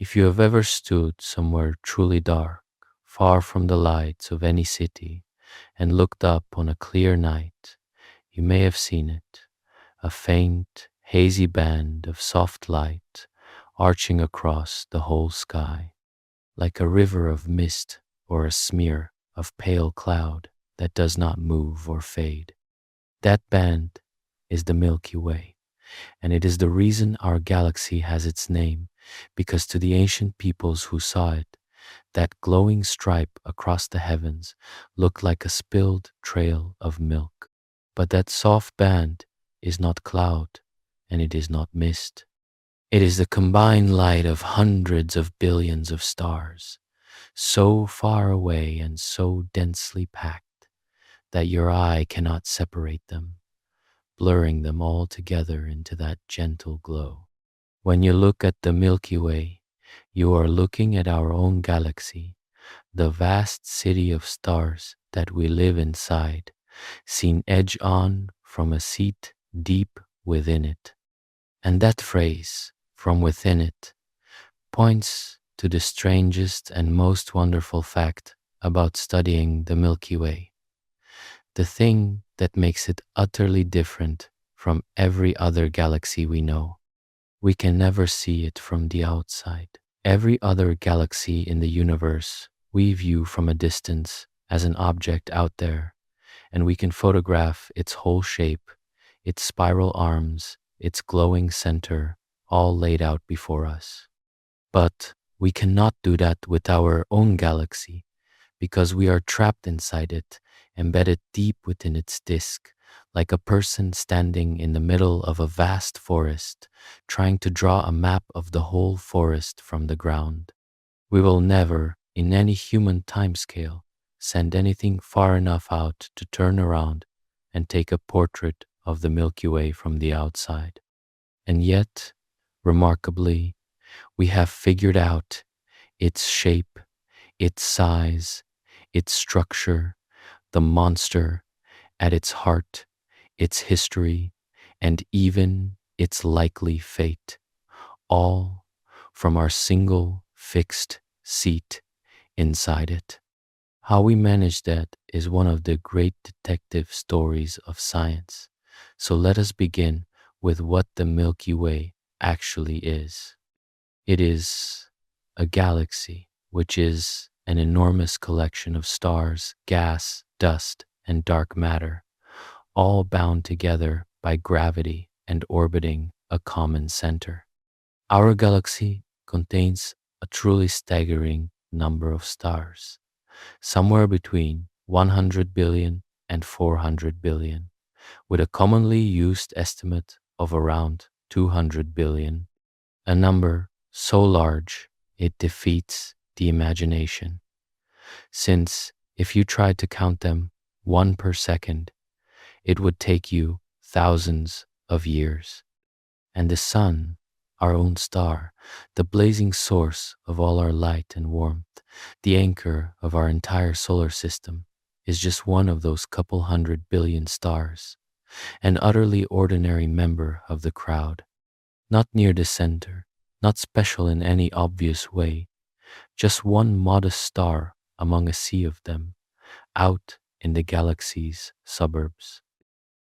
If you have ever stood somewhere truly dark, far from the lights of any city, and looked up on a clear night, you may have seen it, a faint, hazy band of soft light arching across the whole sky, like a river of mist or a smear of pale cloud that does not move or fade. That band is the Milky Way, and it is the reason our galaxy has its name, because to the ancient peoples who saw it, that glowing stripe across the heavens looked like a spilled trail of milk. But that soft band is not cloud, and it is not mist. It is the combined light of hundreds of billions of stars, so far away and so densely packed that your eye cannot separate them, blurring them all together into that gentle glow. When you look at the Milky Way, you are looking at our own galaxy, the vast city of stars that we live inside, seen edge on from a seat deep within it. And that phrase, from within it, points to the strangest and most wonderful fact about studying the Milky Way, the thing that makes it utterly different from every other galaxy we know. We can never see it from the outside. Every other galaxy in the universe we view from a distance as an object out there, and we can photograph its whole shape, its spiral arms, its glowing center, all laid out before us. But we cannot do that with our own galaxy, because we are trapped inside it, embedded deep within its disk, like a person standing in the middle of a vast forest, trying to draw a map of the whole forest from the ground. We will never, in any human timescale, send anything far enough out to turn around and take a portrait of the Milky Way from the outside. And yet, remarkably, we have figured out its shape, its size, its structure, the monster at its heart, its history, and even its likely fate, all from our single fixed seat inside it. How we manage that is one of the great detective stories of science. So let us begin with what the Milky Way actually is. It is a galaxy, which is an enormous collection of stars, gas, dust, and dark matter, all bound together by gravity and orbiting a common center. Our galaxy contains a truly staggering number of stars, somewhere between 100 billion and 400 billion, with a commonly used estimate of around 200 billion, a number so large it defeats the imagination, since if you tried to count them one per second, it would take you thousands of years. And the sun, our own star, the blazing source of all our light and warmth, the anchor of our entire solar system, is just one of those couple 100 billion stars, an utterly ordinary member of the crowd, not near the center, not special in any obvious way, just one modest star among a sea of them, out in the galaxy's suburbs.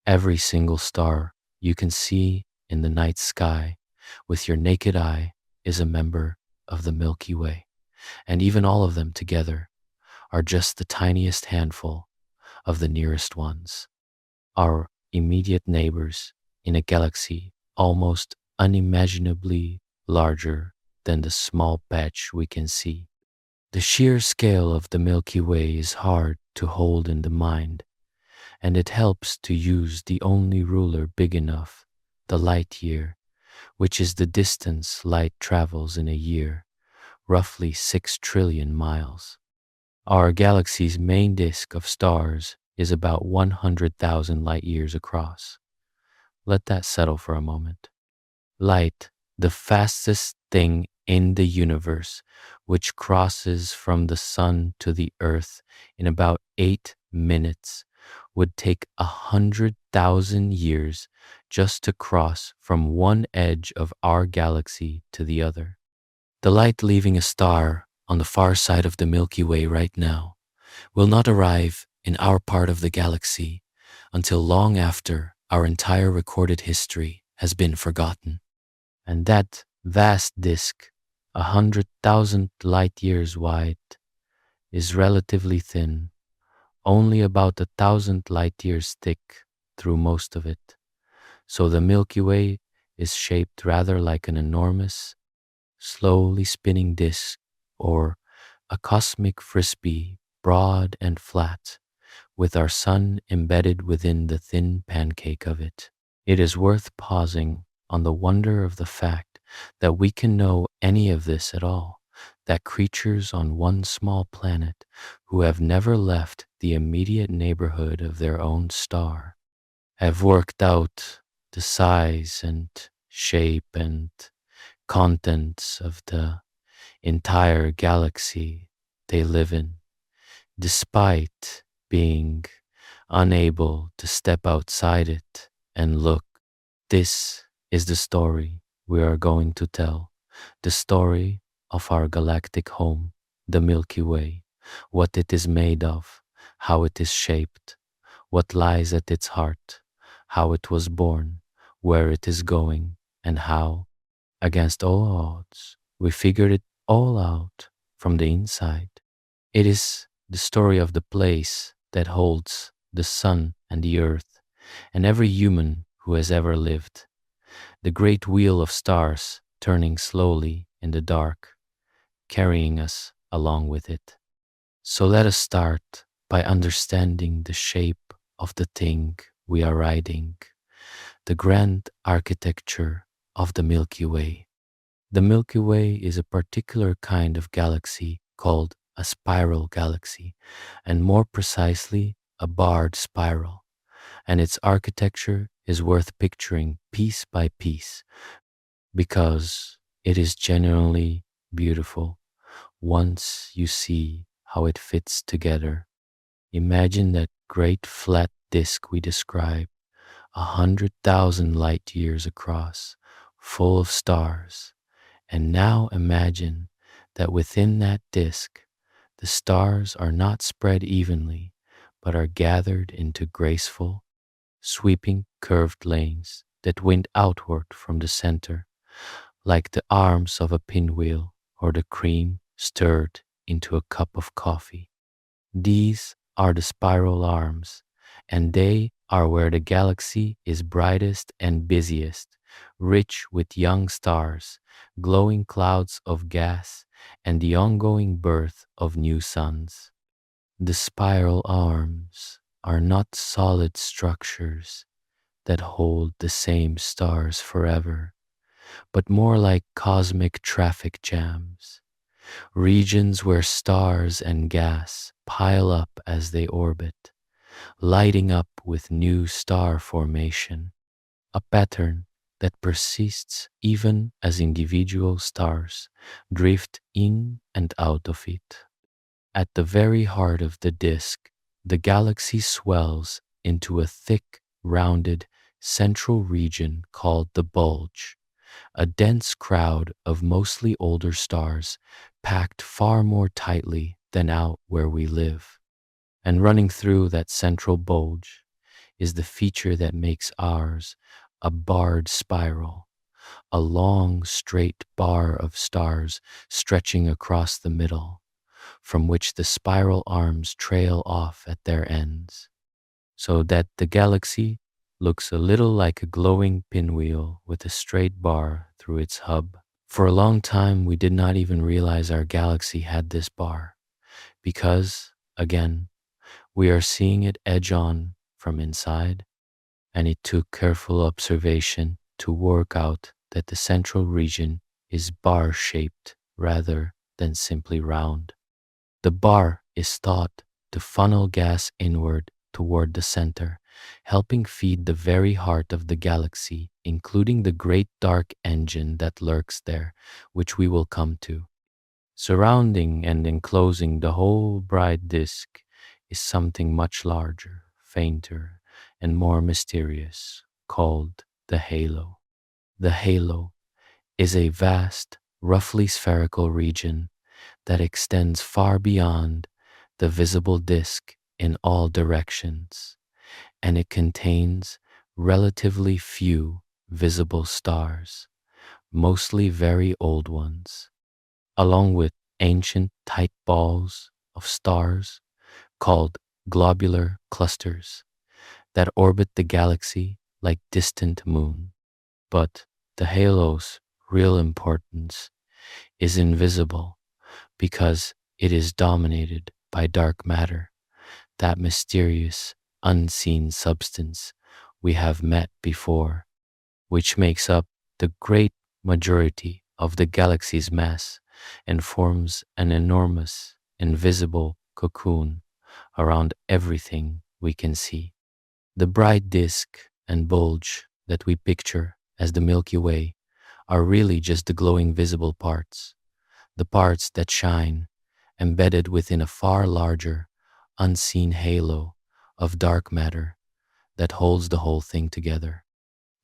Every single star you can see in the night sky with your naked eye is a member of the Milky Way, and even all of them together are just the tiniest handful of the nearest ones, our immediate neighbors in a galaxy almost unimaginably larger than the small patch we can see. The sheer scale of the Milky Way is hard to hold in the mind, and it helps to use the only ruler big enough, the light year, which is the distance light travels in a year, roughly 6 trillion miles. Our galaxy's main disk of stars is about 100,000 light years across. Let that settle for a moment. Light, the fastest thing in the universe, which crosses from the sun to the earth in about 8 minutes, would take 100,000 years just to cross from one edge of our galaxy to the other. The light leaving a star on the far side of the Milky Way right now will not arrive in our part of the galaxy until long after our entire recorded history has been forgotten. And that vast disk, 100,000 light years wide, is relatively thin, only about 1,000 light years thick through most of it. So the Milky Way is shaped rather like an enormous, slowly spinning disk or a cosmic frisbee, broad and flat, with our sun embedded within the thin pancake of it. It is worth pausing on the wonder of the fact that we can know any of this at all, that creatures on one small planet who have never left the immediate neighborhood of their own star have worked out the size and shape and contents of the entire galaxy they live in, despite being unable to step outside it and look. This is the story we are going to tell, the story of our galactic home, the Milky Way, what it is made of, how it is shaped, what lies at its heart, how it was born, where it is going, and how, against all odds, we figured it all out from the inside. It is the story of the place that holds the sun and the earth and every human who has ever lived. The great wheel of stars turning slowly in the dark, carrying us along with it. So let us start by understanding the shape of the thing we are riding, the grand architecture of the Milky Way. The Milky Way is a particular kind of galaxy called a spiral galaxy, and more precisely, a barred spiral. And its architecture is worth picturing piece by piece because it is genuinely beautiful once you see how it fits together. Imagine that great flat disk we described, 100,000 light years across, full of stars. And now imagine that within that disk, the stars are not spread evenly, but are gathered into graceful, sweeping curved lanes that wind outward from the center, like the arms of a pinwheel or the cream stirred into a cup of coffee. These are the spiral arms, and they are where the galaxy is brightest and busiest, rich with young stars, glowing clouds of gas, and the ongoing birth of new suns. The spiral arms are not solid structures that hold the same stars forever, but more like cosmic traffic jams, regions where stars and gas pile up as they orbit, lighting up with new star formation, a pattern that persists even as individual stars drift in and out of it. At the very heart of the disk, the galaxy swells into a thick, rounded, central region called the bulge, a dense crowd of mostly older stars packed far more tightly than out where we live. And running through that central bulge is the feature that makes ours a barred spiral, a long, straight bar of stars stretching across the middle, from which the spiral arms trail off at their ends, so that the galaxy looks a little like a glowing pinwheel with a straight bar through its hub. For a long time, we did not even realize our galaxy had this bar, because, again, we are seeing it edge on from inside, and it took careful observation to work out that the central region is bar-shaped rather than simply round. The bar is thought to funnel gas inward toward the center, helping feed the very heart of the galaxy, including the great dark engine that lurks there, which we will come to. Surrounding and enclosing the whole bright disk is something much larger, fainter, and more mysterious, called the halo. The halo is a vast, roughly spherical region that extends far beyond the visible disk in all directions, and it contains relatively few visible stars, mostly very old ones, along with ancient tight balls of stars called globular clusters that orbit the galaxy like distant moon. But the halo's real importance is invisible because it is dominated by dark matter, that mysterious, unseen substance we have met before, which makes up the great majority of the galaxy's mass and forms an enormous, invisible cocoon around everything we can see. The bright disk and bulge that we picture as the Milky Way are really just the glowing visible parts, the parts that shine, embedded within a far larger, unseen halo of dark matter that holds the whole thing together.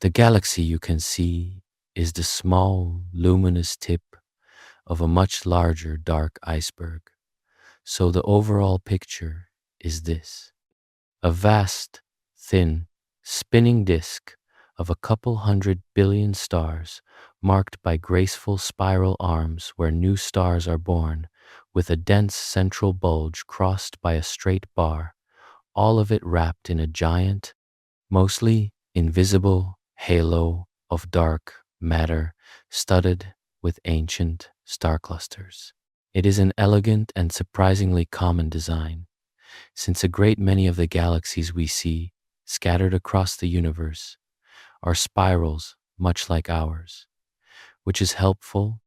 The galaxy you can see is the small, luminous tip of a much larger dark iceberg. So the overall picture is this: a vast, thin, spinning disk of a couple 100 billion stars, marked by graceful spiral arms where new stars are born, with a dense central bulge crossed by a straight bar, all of it wrapped in a giant, mostly invisible halo of dark matter studded with ancient star clusters. It is an elegant and surprisingly common design, since a great many of the galaxies we see scattered across the universe are spirals much like ours, which is helpful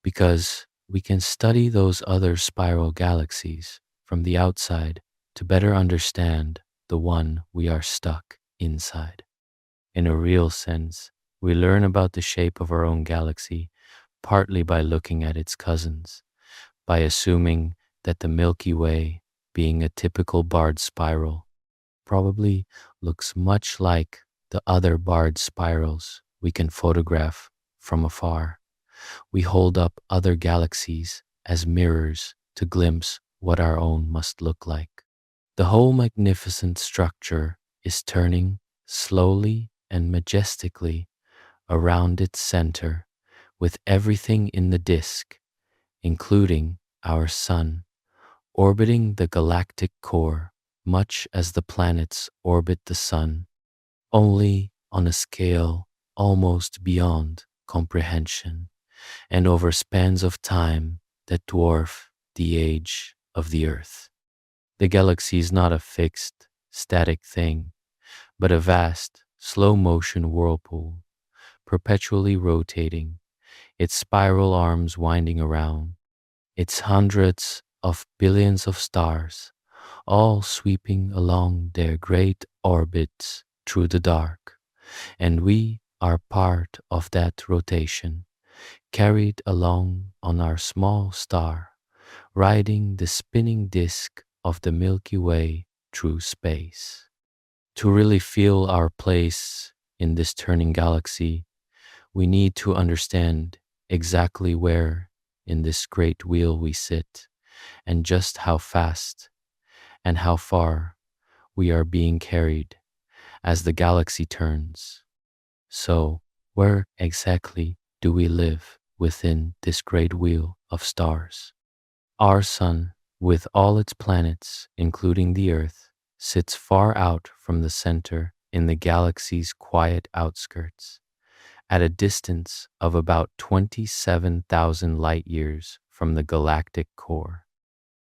because we can study those other spiral galaxies from the outside to better understand the one we are stuck inside. In a real sense, we learn about the shape of our own galaxy partly by looking at its cousins, by assuming that the Milky Way, being a typical barred spiral, probably looks much like the other barred spirals we can photograph from afar. We hold up other galaxies as mirrors to glimpse what our own must look like. The whole magnificent structure is turning slowly and majestically around its center, with everything in the disk, including our sun, orbiting the galactic core much as the planets orbit the sun, only on a scale almost beyond comprehension and over spans of time that dwarf the age of the Earth. The galaxy is not a fixed, static thing, but a vast, slow-motion whirlpool, perpetually rotating, its spiral arms winding around, its hundreds of billions of stars, all sweeping along their great orbits through the dark. And we are part of that rotation, carried along on our small star, riding the spinning disk of the Milky Way through space. To really feel our place in this turning galaxy, we need to understand exactly where in this great wheel we sit, and just how fast and how far we are being carried as the galaxy turns. So, where exactly do we live within this great wheel of stars? Our sun, with all its planets, including the Earth, sits far out from the center in the galaxy's quiet outskirts, at a distance of about 27,000 light years from the galactic core.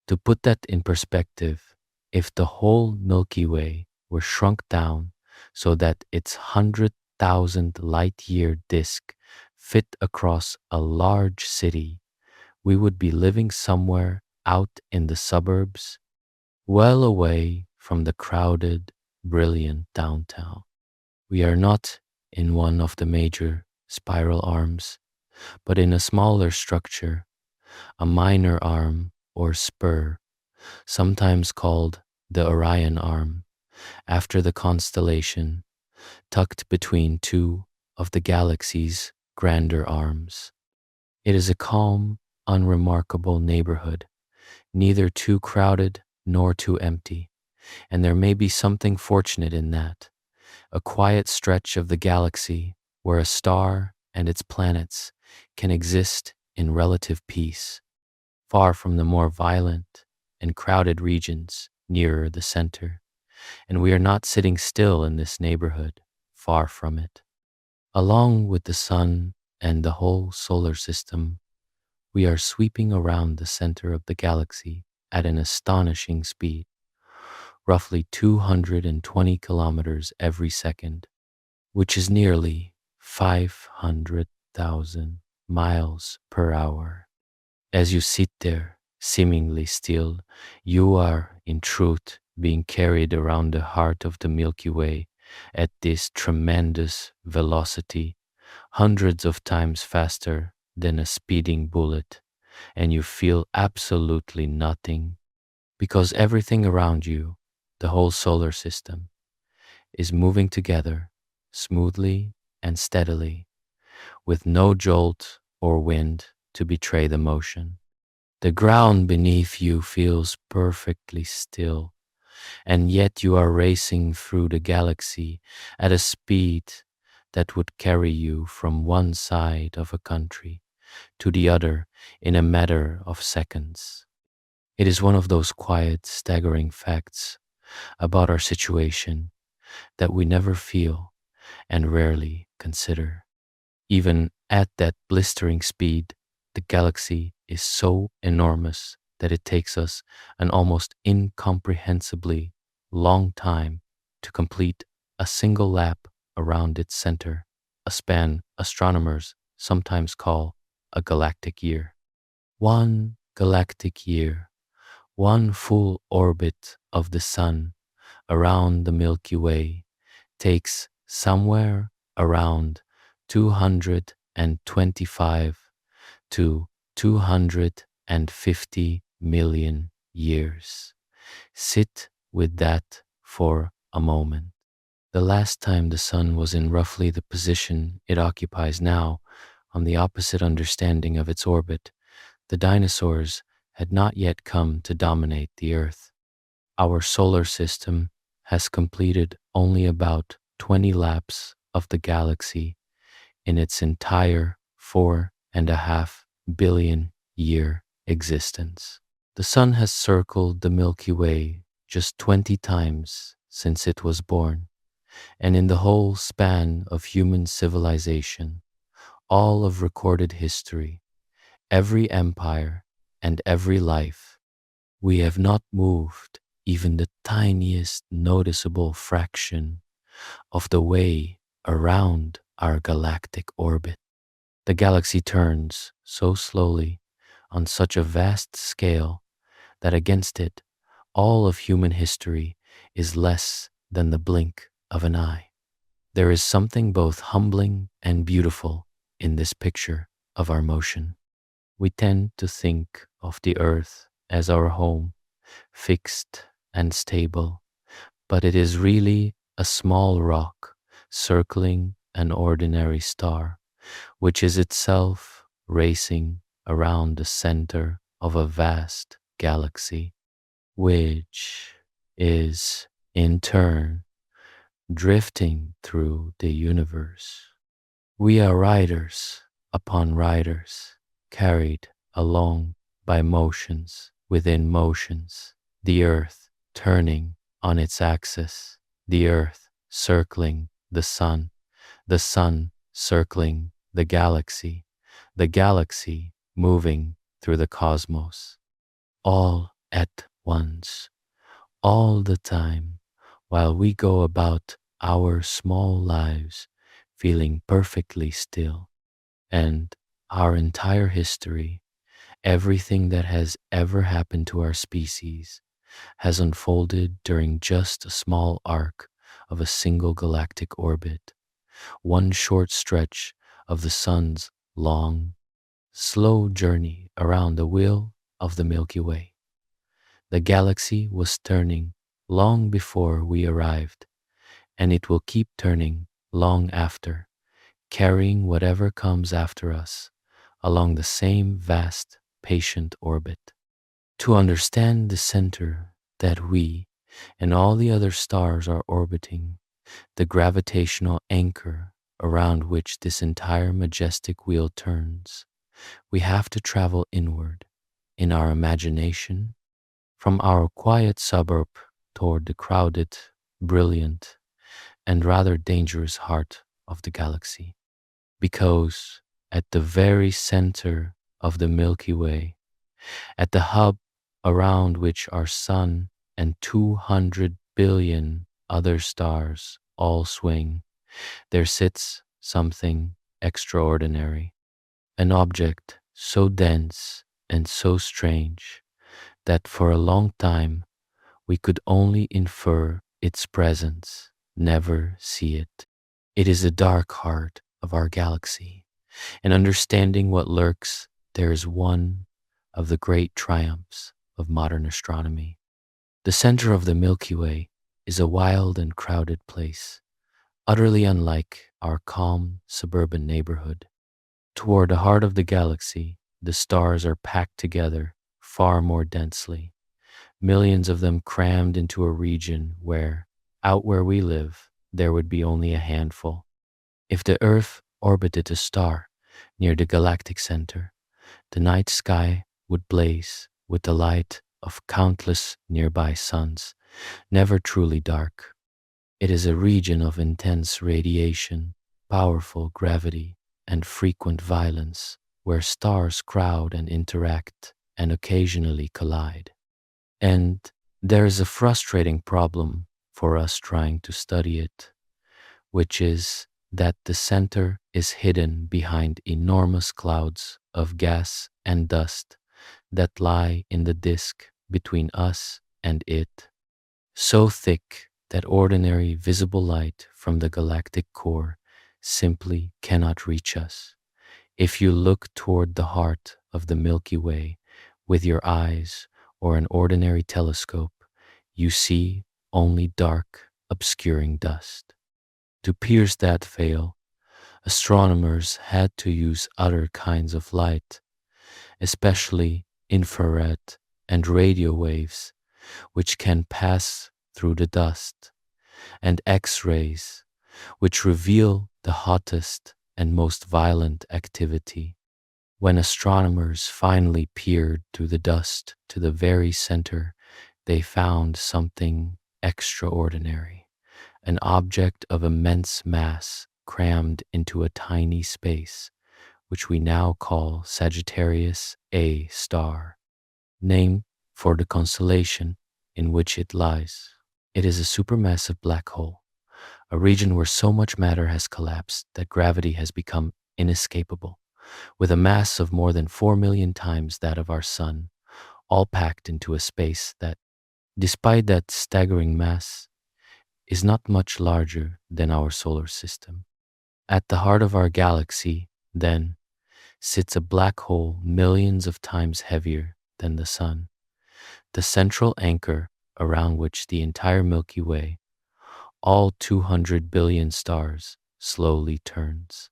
To put that in perspective, if the whole Milky Way were shrunk down so that its 100,000 light-year disk fit across a large city, we would be living somewhere out in the suburbs, well away from the crowded, brilliant downtown. We are not in one of the major spiral arms, but in a smaller structure, a minor arm or spur, sometimes called the Orion arm, after the constellation, tucked between two of the galaxy's grander arms. It is a calm, unremarkable neighborhood, neither too crowded nor too empty, and there may be something fortunate in that. A quiet stretch of the galaxy where a star and its planets can exist in relative peace, far from the more violent and crowded regions nearer the center. And we are not sitting still in this neighborhood, far from it. Along with the sun and the whole solar system, we are sweeping around the center of the galaxy at an astonishing speed, roughly 220 kilometers every second, which is nearly 500,000 miles per hour. As you sit there, seemingly still, you are, in truth, being carried around the heart of the Milky Way at this tremendous velocity, hundreds of times faster than a speeding bullet, and you feel absolutely nothing because everything around you, the whole solar system, is moving together smoothly and steadily, with no jolt or wind to betray the motion. The ground beneath you feels perfectly still, and yet you are racing through the galaxy at a speed that would carry you from one side of a country to the other in a matter of seconds. It is one of those quiet, staggering facts about our situation that we never feel and rarely consider. Even at that blistering speed, the galaxy is so enormous that it takes us an almost incomprehensibly long time to complete a single lap around its center, a span astronomers sometimes call a galactic year. One galactic year, one full orbit of the sun around the Milky Way takes somewhere around 225 to 250 million years. Sit with that for a moment. The last time the sun was in roughly the position it occupies now, on the opposite understanding of its orbit, the dinosaurs had not yet come to dominate the Earth. Our solar system has completed only about 20 laps of the galaxy in its entire 4.5 billion year existence. The sun has circled the Milky Way just 20 times since it was born, and in the whole span of human civilization, all of recorded history, every empire, and every life, we have not moved even the tiniest noticeable fraction of the way around our galactic orbit. The galaxy turns so slowly on such a vast scale that against it, all of human history is less than the blink of an eye. There is something both humbling and beautiful in this picture of our motion. We tend to think of the Earth as our home, fixed and stable, but it is really a small rock circling an ordinary star, which is itself racing around the center of a vast galaxy, which is in turn drifting through the universe. We are riders upon riders, carried along by motions within motions, the Earth turning on its axis, the Earth circling the sun circling the galaxy moving through the cosmos, all at once, all the time, while we go about our small lives feeling perfectly still. And our entire history, everything that has ever happened to our species, has unfolded during just a small arc of a single galactic orbit, one short stretch of the sun's long, slow journey around the wheel of the Milky Way. The galaxy was turning long before we arrived, and it will keep turning long after, carrying whatever comes after us along the same vast, patient orbit. To understand the center that we and all the other stars are orbiting, the gravitational anchor around which this entire majestic wheel turns, we have to travel inward in our imagination from our quiet suburb toward the crowded, brilliant, and rather dangerous heart of the galaxy. Because at the very center of the Milky Way, at the hub around which our sun and 200 billion other stars all swing, there sits something extraordinary, an object so dense and so strange that for a long time we could only infer its presence, never see it. It is the dark heart of our galaxy, and understanding what lurks there is one of the great triumphs of modern astronomy. The center of the Milky Way is a wild and crowded place, utterly unlike our calm suburban neighborhood. Toward the heart of the galaxy, the stars are packed together far more densely, millions of them crammed into a region where, out where we live, there would be only a handful. If the Earth orbited a star near the galactic center, the night sky would blaze with the light of countless nearby suns, never truly dark. It is a region of intense radiation, powerful gravity, and frequent violence, where stars crowd and interact and occasionally collide. And there is a frustrating problem for us trying to study it, which is that the center is hidden behind enormous clouds of gas and dust that lie in the disk between us and it, so thick that ordinary visible light from the galactic core simply cannot reach us. If you look toward the heart of the Milky Way with your eyes or an ordinary telescope, you see only dark, obscuring dust. To pierce that veil, astronomers had to use other kinds of light, especially infrared and radio waves, which can pass through the dust, and X-rays, which reveal the hottest and most violent activity. When astronomers finally peered through the dust to the very center, they found something extraordinary, an object of immense mass crammed into a tiny space, which we now call Sagittarius A star, named for the constellation in which it lies. It is a supermassive black hole, a region where so much matter has collapsed that gravity has become inescapable, with a mass of more than 4 million times that of our sun, all packed into a space that, despite that staggering mass, is not much larger than our solar system. At the heart of our galaxy, then, sits a black hole millions of times heavier than the sun, the central anchor around which the entire Milky Way, all 200 billion stars, slowly turns.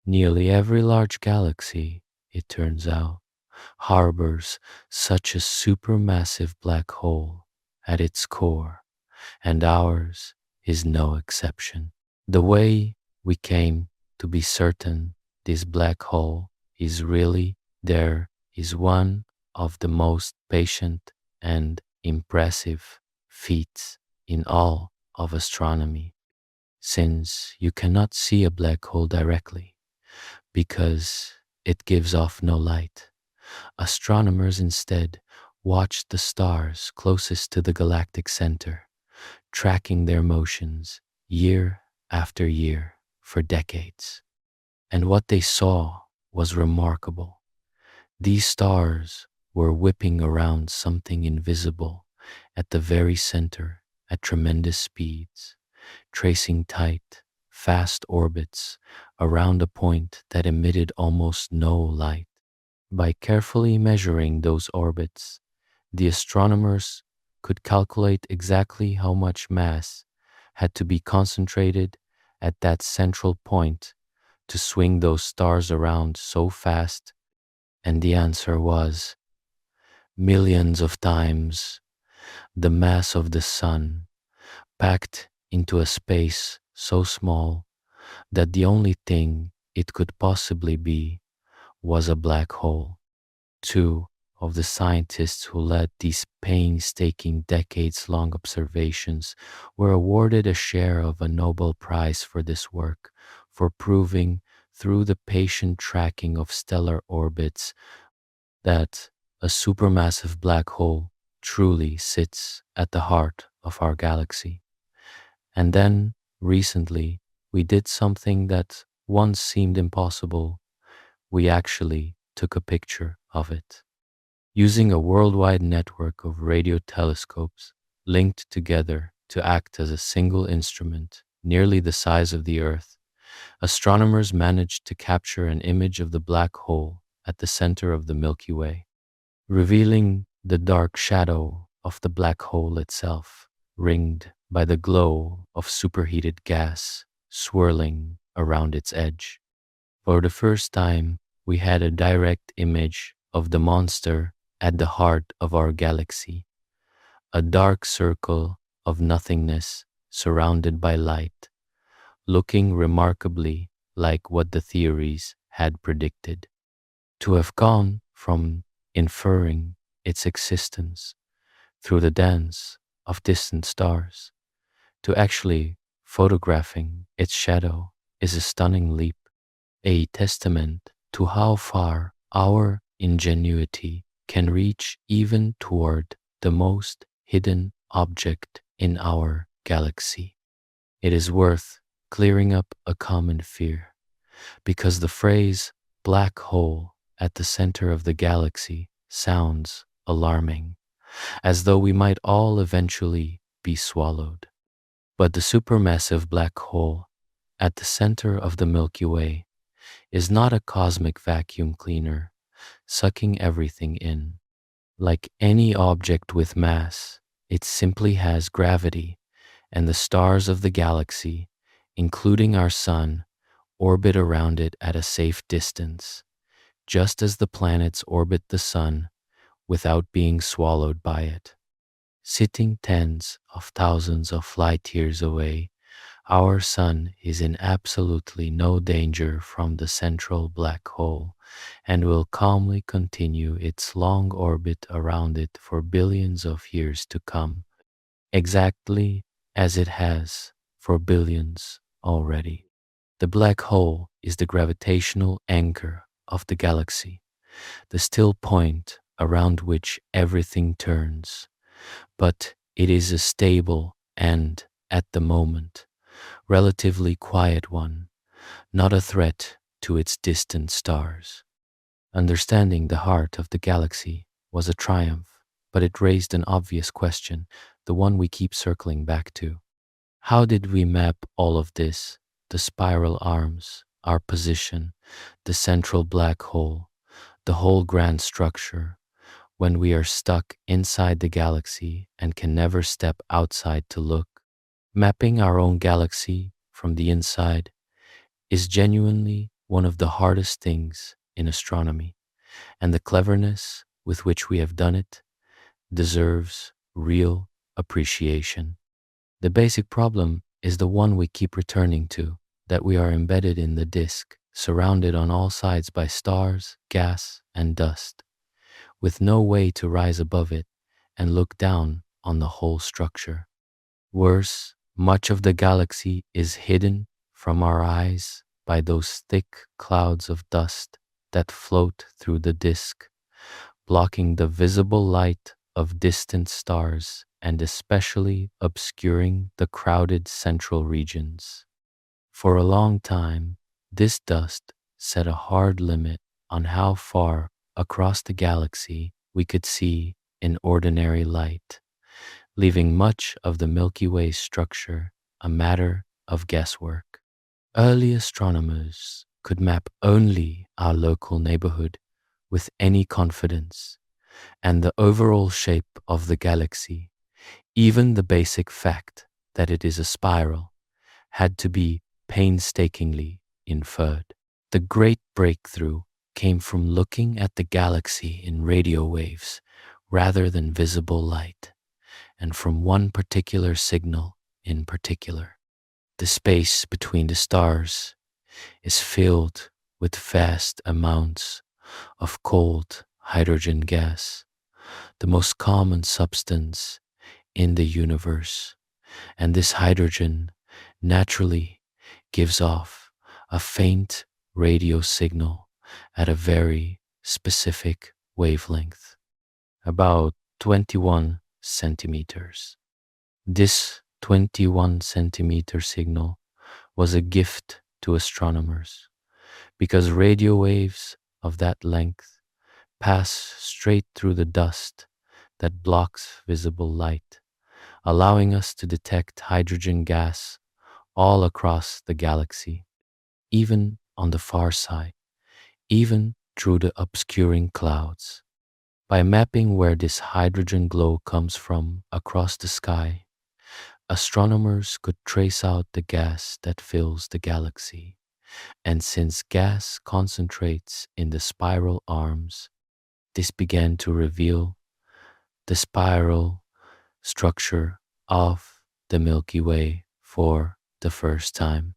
Nearly every large galaxy, it turns out, harbors such a supermassive black hole at its core, and ours is no exception. The way we came to be certain this black hole is really there is one of the most patient and impressive feats in all of astronomy, since you cannot see a black hole directly because it gives off no light. Astronomers instead watch the stars closest to the galactic center, tracking their motions year after year for decades. And what they saw was remarkable. These stars were whipping around something invisible at the very center at tremendous speeds, tracing tight, fast orbits around a point that emitted almost no light. By carefully measuring those orbits, the astronomers could calculate exactly how much mass had to be concentrated at that central point to swing those stars around so fast? And the answer was millions of times the mass of the sun, packed into a space so small that the only thing it could possibly be was a black hole. Two of the scientists who led these painstaking decades-long observations were awarded a share of a Nobel Prize for this work, for proving through the patient tracking of stellar orbits that a supermassive black hole truly sits at the heart of our galaxy. And then, recently, we did something that once seemed impossible. We actually took a picture of it. Using a worldwide network of radio telescopes linked together to act as a single instrument nearly the size of the Earth, astronomers managed to capture an image of the black hole at the center of the Milky Way, revealing the dark shadow of the black hole itself, ringed by the glow of superheated gas swirling around its edge. For the first time, we had a direct image of the monster at the heart of our galaxy, a dark circle of nothingness surrounded by light, looking remarkably like what the theories had predicted. To have gone from inferring its existence through the dance of distant stars to actually photographing its shadow is a stunning leap, a testament to how far our ingenuity can reach even toward the most hidden object in our galaxy. It is worth clearing up a common fear, because the phrase black hole at the center of the galaxy sounds alarming, as though we might all eventually be swallowed. But the supermassive black hole at the center of the Milky Way is not a cosmic vacuum cleaner, sucking everything in. Like any object with mass, it simply has gravity, and the stars of the galaxy, including our sun, orbit around it at a safe distance, just as the planets orbit the sun without being swallowed by it. Sitting tens of thousands of light years away, our sun is in absolutely no danger from the central black hole and will calmly continue its long orbit around it for billions of years to come, exactly as it has for billions already. The black hole is the gravitational anchor of the galaxy, the still point around which everything turns. But it is a stable and, at the moment, relatively quiet one, not a threat to its distant stars. Understanding the heart of the galaxy was a triumph, but it raised an obvious question, the one we keep circling back to. How did we map all of this, the spiral arms, our position, the central black hole, the whole grand structure, when we are stuck inside the galaxy and can never step outside to look? Mapping our own galaxy from the inside is genuinely one of the hardest things in astronomy, and the cleverness with which we have done it deserves real appreciation. The basic problem is the one we keep returning to, that we are embedded in the disk, surrounded on all sides by stars, gas, and dust, with no way to rise above it and look down on the whole structure. Worse, much of the galaxy is hidden from our eyes by those thick clouds of dust that float through the disk, blocking the visible light of distant stars and especially obscuring the crowded central regions. For a long time, this dust set a hard limit on how far across the galaxy we could see in ordinary light, leaving much of the Milky Way structure a matter of guesswork. Early astronomers could map only our local neighborhood with any confidence, and the overall shape of the galaxy, even the basic fact that it is a spiral, had to be painstakingly inferred. The great breakthrough came from looking at the galaxy in radio waves rather than visible light, and from one particular signal in particular. The space between the stars is filled with vast amounts of cold hydrogen gas, the most common substance in the universe, and this hydrogen naturally gives off a faint radio signal at a very specific wavelength, about 21 centimeters. This 21 centimeter signal was a gift to astronomers because radio waves of that length pass straight through the dust that blocks visible light, allowing us to detect hydrogen gas all across the galaxy, even on the far side, even through the obscuring clouds. By mapping where this hydrogen glow comes from across the sky, astronomers could trace out the gas that fills the galaxy. And since gas concentrates in the spiral arms, this began to reveal the spiral structure of the Milky Way for the first time.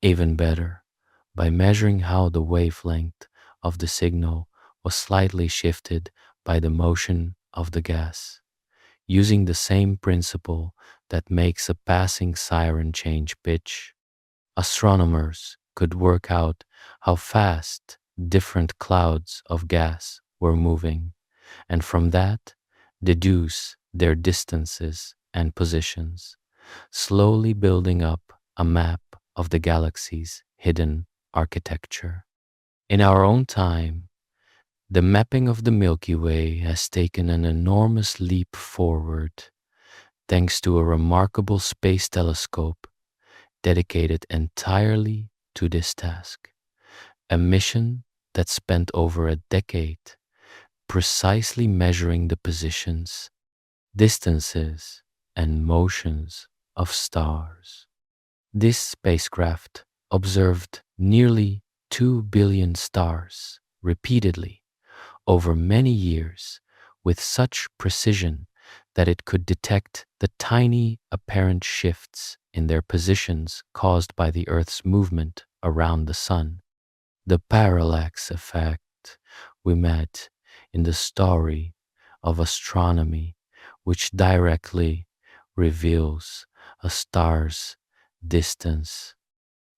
Even better, by measuring how the wavelength of the signal was slightly shifted by the motion of the gas, using the same principle that makes a passing siren change pitch, astronomers could work out how fast different clouds of gas were moving, and from that deduce their distances and positions, slowly building up a map of the galaxy's hidden architecture. In our own time, the mapping of the Milky Way has taken an enormous leap forward thanks to a remarkable space telescope dedicated entirely to this task, a mission that spent over a decade precisely measuring the positions, distances, and motions of stars. This spacecraft observed nearly 2 billion stars repeatedly over many years with such precision that it could detect the tiny apparent shifts in their positions caused by the Earth's movement around the Sun. The parallax effect we met in the story of astronomy, which directly reveals a star's distance.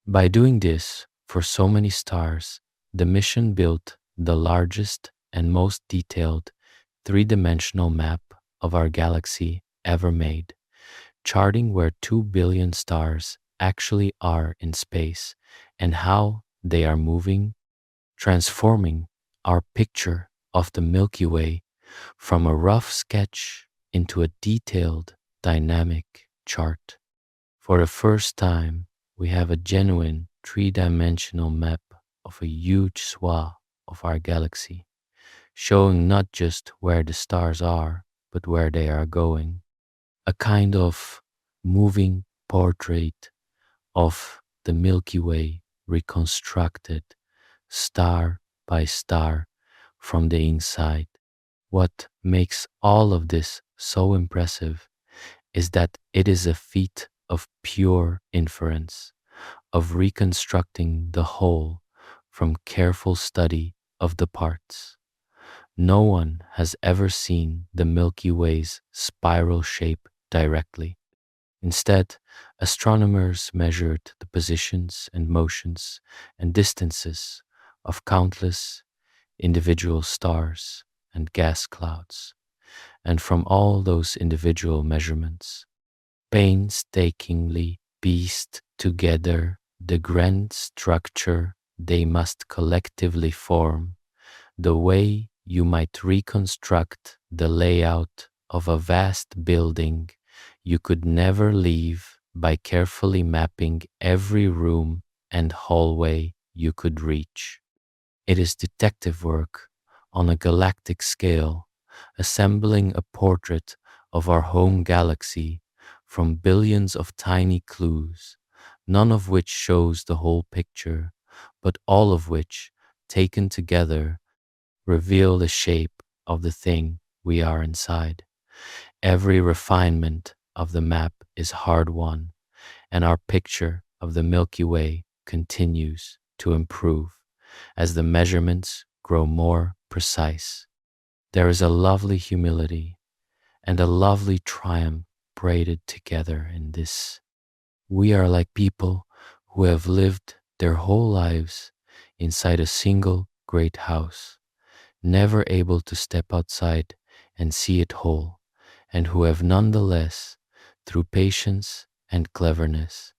By doing this for so many stars, the mission built the largest and most detailed three-dimensional map of our galaxy ever made, charting where 2 billion stars actually are in space and how they are moving, transforming our picture of the Milky Way from a rough sketch into a detailed, dynamic chart. For the first time, we have a genuine three-dimensional map of a huge swath of our galaxy, showing not just where the stars are, but where they are going. A kind of moving portrait of the Milky Way reconstructed star by star from the inside. What makes all of this so impressive is that it is a feat of pure inference, of reconstructing the whole from careful study of the parts. No one has ever seen the Milky Way's spiral shape directly. Instead, astronomers measured the positions and motions and distances of countless individual stars and gas clouds, and from all those individual measurements, painstakingly pieced together the grand structure they must collectively form, the way you might reconstruct the layout of a vast building you could never leave by carefully mapping every room and hallway you could reach. It is detective work on a galactic scale, assembling a portrait of our home galaxy from billions of tiny clues, none of which shows the whole picture, but all of which, taken together, reveal the shape of the thing we are inside. Every refinement of the map is hard won, and our picture of the Milky Way continues to improve as the measurements grow more precise. There is a lovely humility and a lovely triumph braided together in this. We are like people who have lived their whole lives inside a single great house, never able to step outside and see it whole, and who have nonetheless, through patience and cleverness,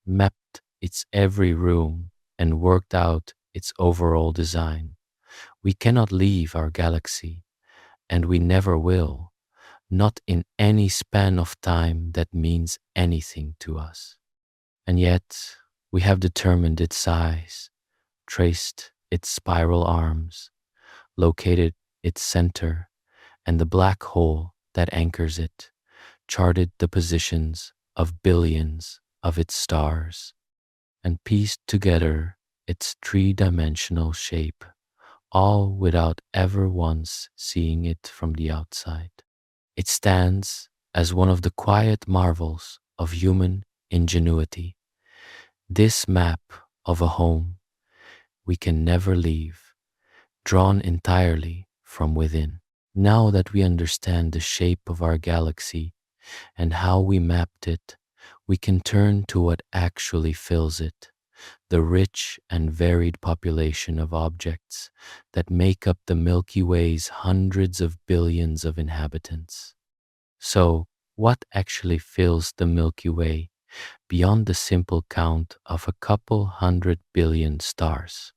mapped its every room and worked out its overall design. We cannot leave our galaxy, and we never will, not in any span of time that means anything to us. And yet, we have determined its size, traced its spiral arms, located its center, and the black hole that anchors it, charted the positions of billions of its stars, and pieced together its three-dimensional shape, all without ever once seeing it from the outside. It stands as one of the quiet marvels of human ingenuity, this map of a home we can never leave, drawn entirely from within. Now that we understand the shape of our galaxy and how we mapped it, we can turn to what actually fills it, the rich and varied population of objects that make up the Milky Way's hundreds of billions of inhabitants. So, what actually fills the Milky Way beyond the simple count of a couple 100 billion stars?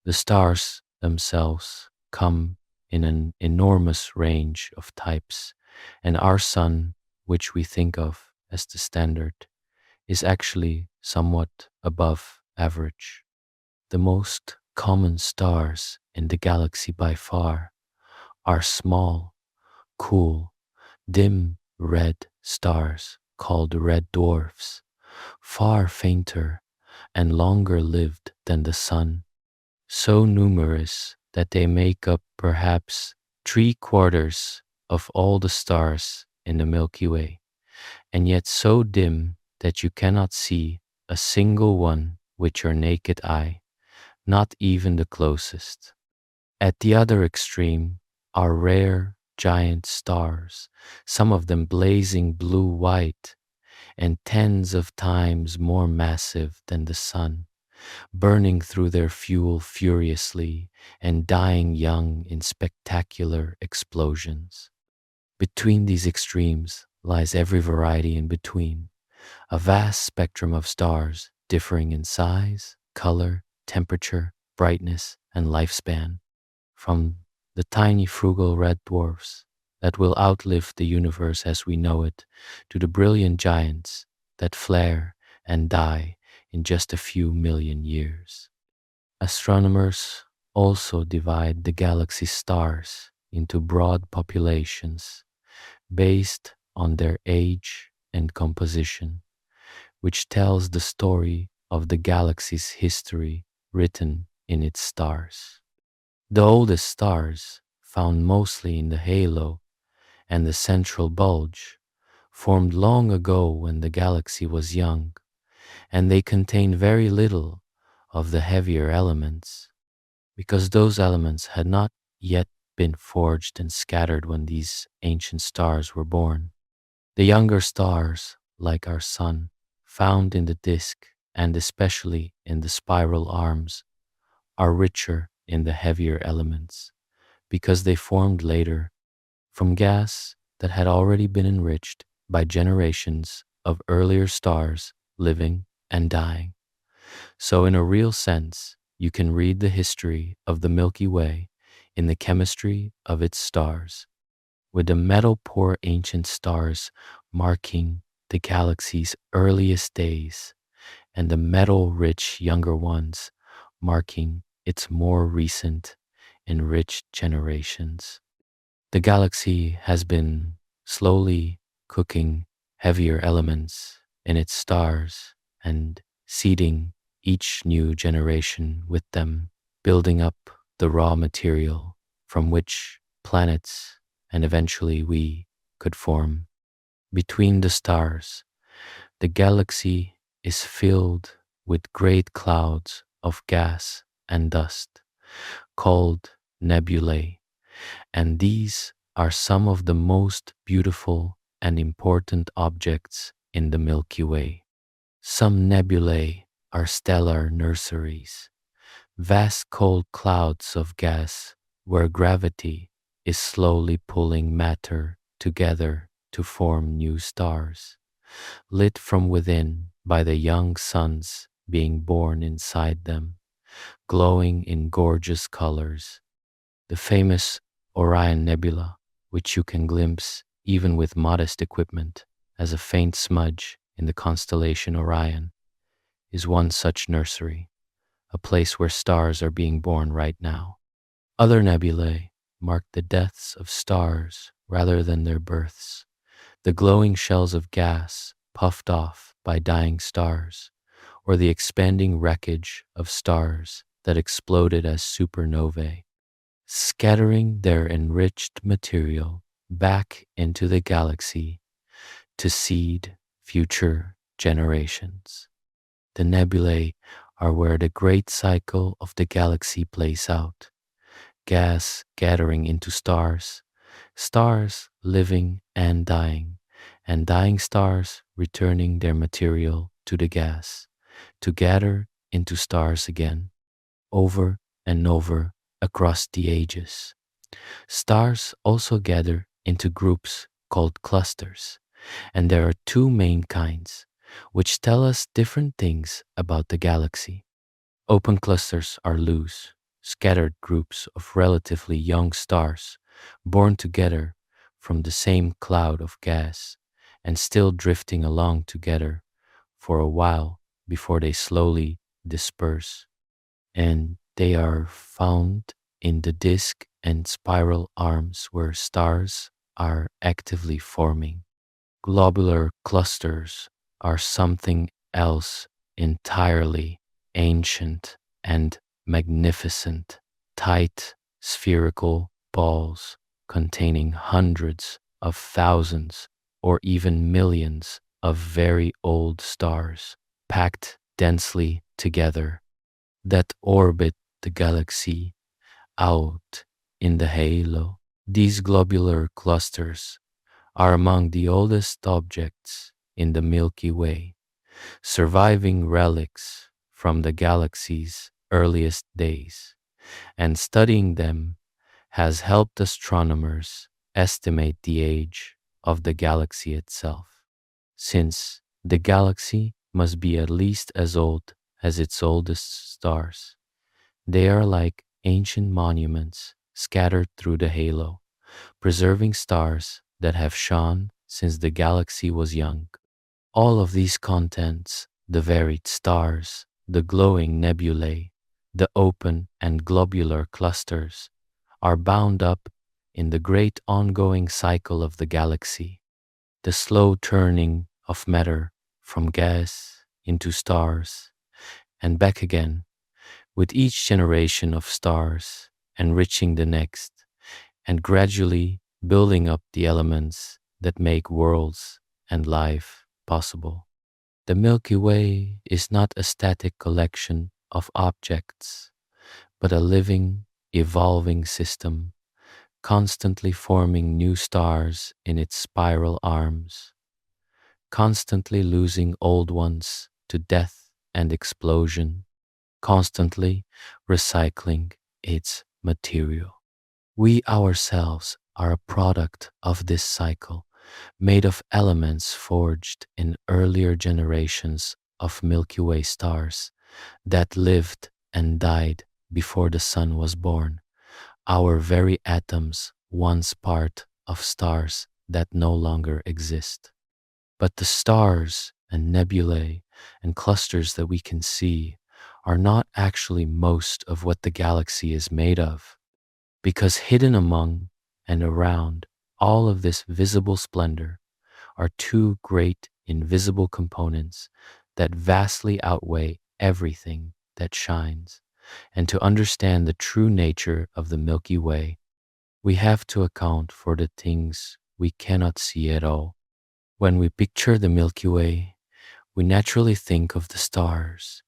The stars themselves come in an enormous range of types, and our sun, which we think of as the standard, is actually somewhat above average. The most common stars in the galaxy by far are small, cool, dim red stars called red dwarfs, far fainter and longer lived than the sun, so numerous that they make up perhaps 3/4 of all the stars in the Milky Way, and yet so dim that you cannot see a single one with your naked eye, not even the closest. At the other extreme are rare giant stars, some of them blazing blue-white and tens of times more massive than the sun, burning through their fuel furiously and dying young in spectacular explosions. Between these extremes lies every variety in between, a vast spectrum of stars differing in size, color, temperature, brightness, and lifespan, from the tiny frugal red dwarfs that will outlive the universe as we know it, to the brilliant giants that flare and die in just a few million years. Astronomers also divide the galaxy's stars into broad populations based on their age and composition, which tells the story of the galaxy's history written in its stars. The oldest stars, found mostly in the halo and the central bulge, formed long ago when the galaxy was young, and they contain very little of the heavier elements, because those elements had not yet been forged and scattered when these ancient stars were born. The younger stars, like our sun, found in the disk and especially in the spiral arms, are richer in the heavier elements, because they formed later from gas that had already been enriched by generations of earlier stars living and dying. So in a real sense, you can read the history of the Milky Way in the chemistry of its stars, with the metal-poor ancient stars marking the galaxy's earliest days, and the metal-rich younger ones marking its more recent, enriched generations. The galaxy has been slowly cooking heavier elements in its stars and seeding each new generation with them, building up the raw material from which planets and eventually we could form. Between the stars, the galaxy is filled with great clouds of gas and dust, called nebulae, and these are some of the most beautiful and important objects in the Milky Way. Some nebulae are stellar nurseries, vast cold clouds of gas where gravity is slowly pulling matter together to form new stars, lit from within by the young suns being born inside them, glowing in gorgeous colors. The famous Orion Nebula, which you can glimpse even with modest equipment as a faint smudge in the constellation Orion, is one such nursery, a place where stars are being born right now. Other nebulae mark the deaths of stars rather than their births, the glowing shells of gas puffed off by dying stars, or the expanding wreckage of stars that exploded as supernovae, scattering their enriched material back into the galaxy to seed future generations. The nebulae are where the great cycle of the galaxy plays out. Gas gathering into stars, stars living and dying stars returning their material to the gas, to gather into stars again, over and over across the ages. Stars also gather into groups called clusters, and there are two main kinds, which tell us different things about the galaxy. Open clusters are loose, scattered groups of relatively young stars, born together from the same cloud of gas and still drifting along together for a while before they slowly disperse. And they are found in the disk and spiral arms where stars are actively forming. Globular clusters are something else entirely, ancient and magnificent, tight spherical balls containing hundreds of thousands or even millions of very old stars packed densely together that orbit the galaxy out in the halo. These globular clusters are among the oldest objects in the Milky Way, surviving relics from the galaxy's earliest days, and studying them has helped astronomers estimate the age of the galaxy itself, since the galaxy must be at least as old as its oldest stars. They are like ancient monuments scattered through the halo, preserving stars that have shone since the galaxy was young. All of these contents, the varied stars, the glowing nebulae, the open and globular clusters, are bound up in the great ongoing cycle of the galaxy, the slow turning of matter from gas into stars and back again, with each generation of stars enriching the next and gradually building up the elements that make worlds and life possible. The Milky Way is not a static collection of objects, but a living, evolving system, constantly forming new stars in its spiral arms, constantly losing old ones to death and explosion, constantly recycling its material. We ourselves are a product of this cycle, made of elements forged in earlier generations of Milky Way stars that lived and died before the sun was born. Our very atoms, once part of stars that no longer exist. But the stars and nebulae and clusters that we can see are not actually most of what the galaxy is made of, because hidden among and around all of this visible splendor are two great invisible components that vastly outweigh everything that shines. And to understand the true nature of the Milky Way, we have to account for the things we cannot see at all. When we picture the Milky Way, we naturally think of the stars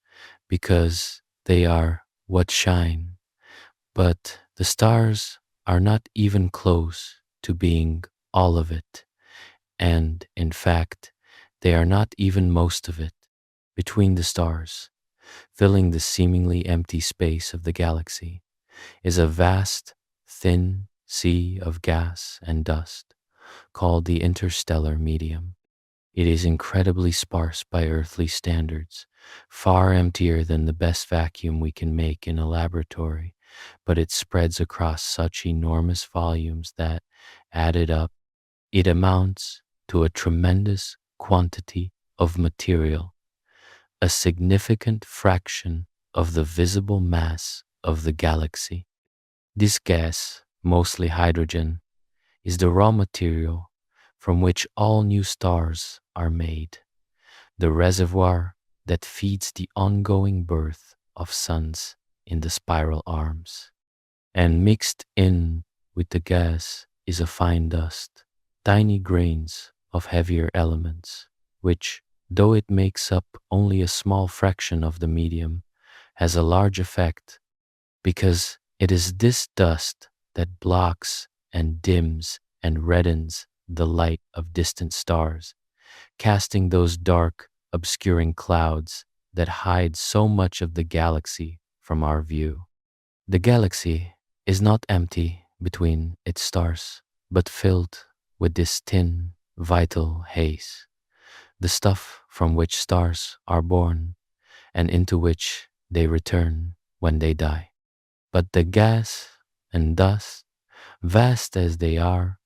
because they are what shine. But the stars are not even close to being all of it. And in fact, they are not even most of it. Between the stars, filling the seemingly empty space of the galaxy, is a vast, thin sea of gas and dust called the interstellar medium. It is incredibly sparse by earthly standards, far emptier than the best vacuum we can make in a laboratory, but it spreads across such enormous volumes that, added up, it amounts to a tremendous quantity of material, a significant fraction of the visible mass of the galaxy. This gas, mostly hydrogen, is the raw material from which all new stars are made, the reservoir that feeds the ongoing birth of suns in the spiral arms. And mixed in with the gas is a fine dust, tiny grains of heavier elements, which, though it makes up only a small fraction of the medium, has a large effect because it is this dust that blocks and dims and reddens the light of distant stars, casting those dark, obscuring clouds that hide so much of the galaxy from our view. The galaxy is not empty between its stars, but filled with this thin, vital haze, the stuff from which stars are born and into which they return when they die. But the gas and dust, vast as they are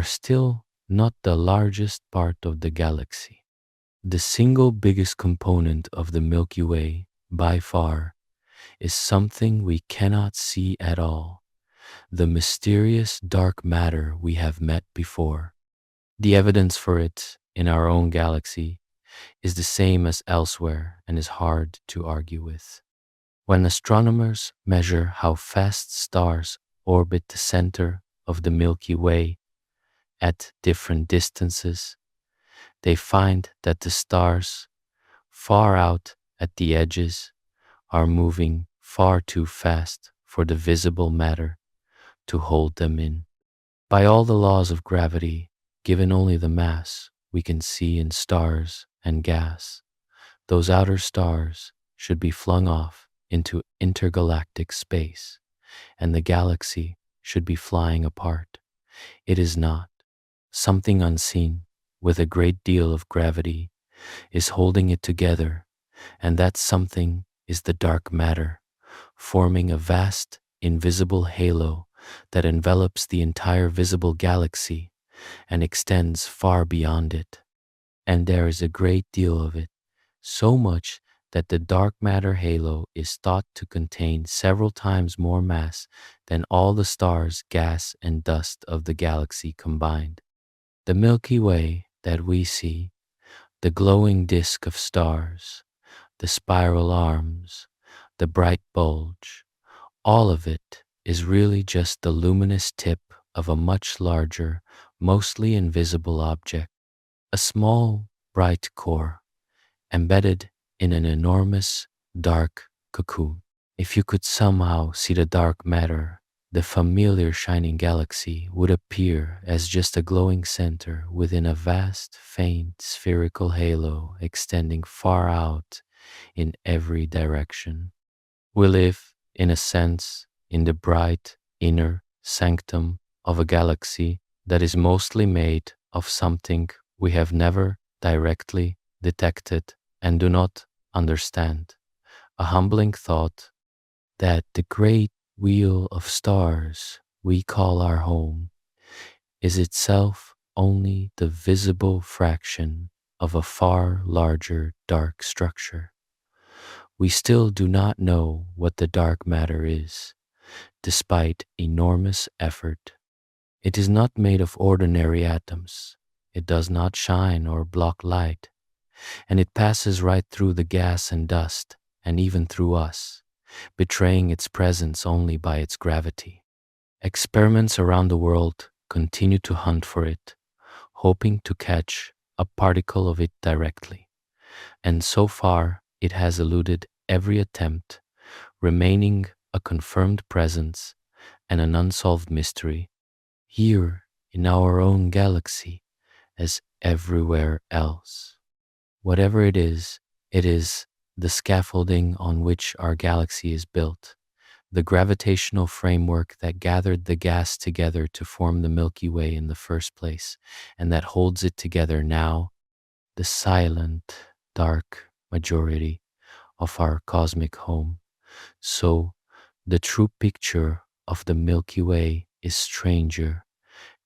still not the largest part of the galaxy. The single biggest component of the Milky Way, by far, is something we cannot see at all, the mysterious dark matter we have met before. The evidence for it in our own galaxy is the same as elsewhere and is hard to argue with. When astronomers measure how fast stars orbit the center of the Milky Way at different distances, they find that the stars far out at the edges are moving far too fast for the visible matter to hold them in. By all the laws of gravity, given only the mass we can see in stars and gas, those outer stars should be flung off into intergalactic space, and the galaxy should be flying apart. It is not. Something unseen, with a great deal of gravity, is holding it together, and that something is the dark matter, forming a vast, invisible halo that envelops the entire visible galaxy and extends far beyond it. And there is a great deal of it, so much that the dark matter halo is thought to contain several times more mass than all the stars, gas, and dust of the galaxy combined. The Milky Way that we see, the glowing disk of stars, the spiral arms, the bright bulge, all of it is really just the luminous tip of a much larger, mostly invisible object, a small, bright core, embedded in an enormous, dark cocoon. If you could somehow see the dark matter, the familiar shining galaxy would appear as just a glowing center within a vast, faint, spherical halo extending far out in every direction. We live, in a sense, in the bright, inner sanctum of a galaxy that is mostly made of something we have never directly detected and do not understand. A humbling thought that the great wheel of stars we call our home is itself only the visible fraction of a far larger dark structure. We still do not know what the dark matter is, despite enormous effort. It is not made of ordinary atoms. It does not shine or block light, and it passes right through the gas and dust and even through us, betraying its presence only by its gravity. Experiments around the world continue to hunt for it, hoping to catch a particle of it directly. And so far, it has eluded every attempt, remaining a confirmed presence and an unsolved mystery, here in our own galaxy as everywhere else. Whatever it is the scaffolding on which our galaxy is built, the gravitational framework that gathered the gas together to form the Milky Way in the first place, and that holds it together now, the silent, dark majority of our cosmic home. So, the true picture of the Milky Way is stranger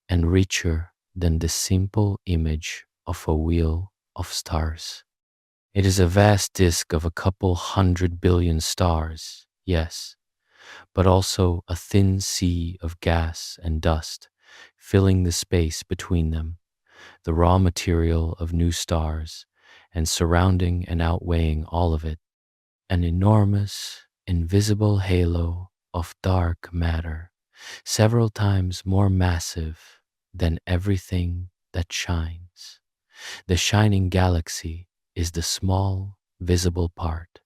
and richer than the simple image of a wheel of stars. It is a vast disk of a couple 100 billion stars, yes, but also a thin sea of gas and dust filling the space between them, the raw material of new stars, and surrounding and outweighing all of it, an enormous, invisible halo of dark matter, several times more massive than everything that shines. The shining galaxy is the small, visible part,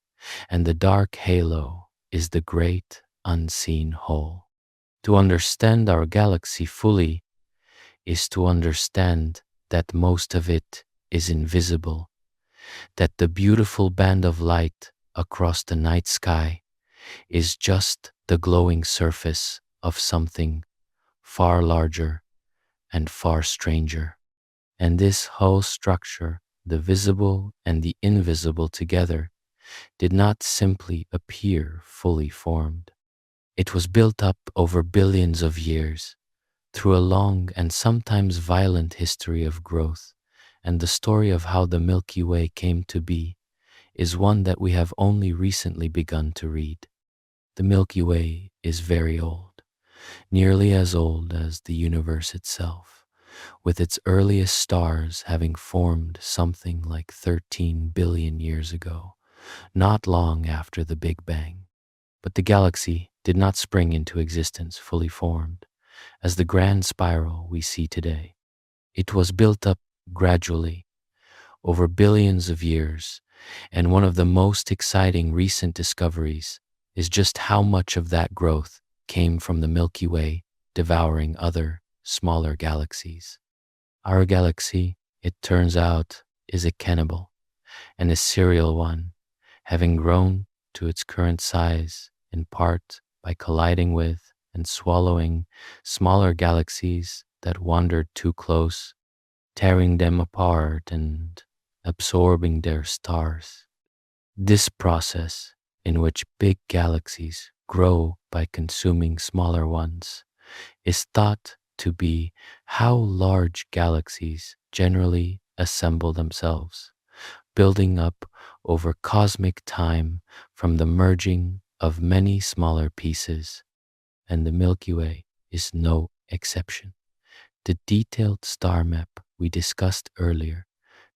and the dark halo is the great, unseen whole. To understand our galaxy fully is to understand that most of it is invisible, that the beautiful band of light across the night sky is just the glowing surface of something far larger and far stranger. And this whole structure, the visible and the invisible together, did not simply appear fully formed. It was built up over billions of years, through a long and sometimes violent history of growth, and the story of how the Milky Way came to be is one that we have only recently begun to read. The Milky Way is very old, nearly as old as the universe itself, with its earliest stars having formed something like 13 billion years ago, not long after the Big Bang. But the galaxy did not spring into existence fully formed, as the grand spiral we see today. It was built up gradually, over billions of years, and one of the most exciting recent discoveries is just how much of that growth came from the Milky Way devouring other, smaller galaxies. Our galaxy, it turns out, is a cannibal, and a serial one, having grown to its current size in part by colliding with and swallowing smaller galaxies that wandered too close, tearing them apart and absorbing their stars. This process, in which big galaxies grow by consuming smaller ones, is thought to be how large galaxies generally assemble themselves, building up over cosmic time from the merging of many smaller pieces, and the Milky Way is no exception. The detailed star map we discussed earlier,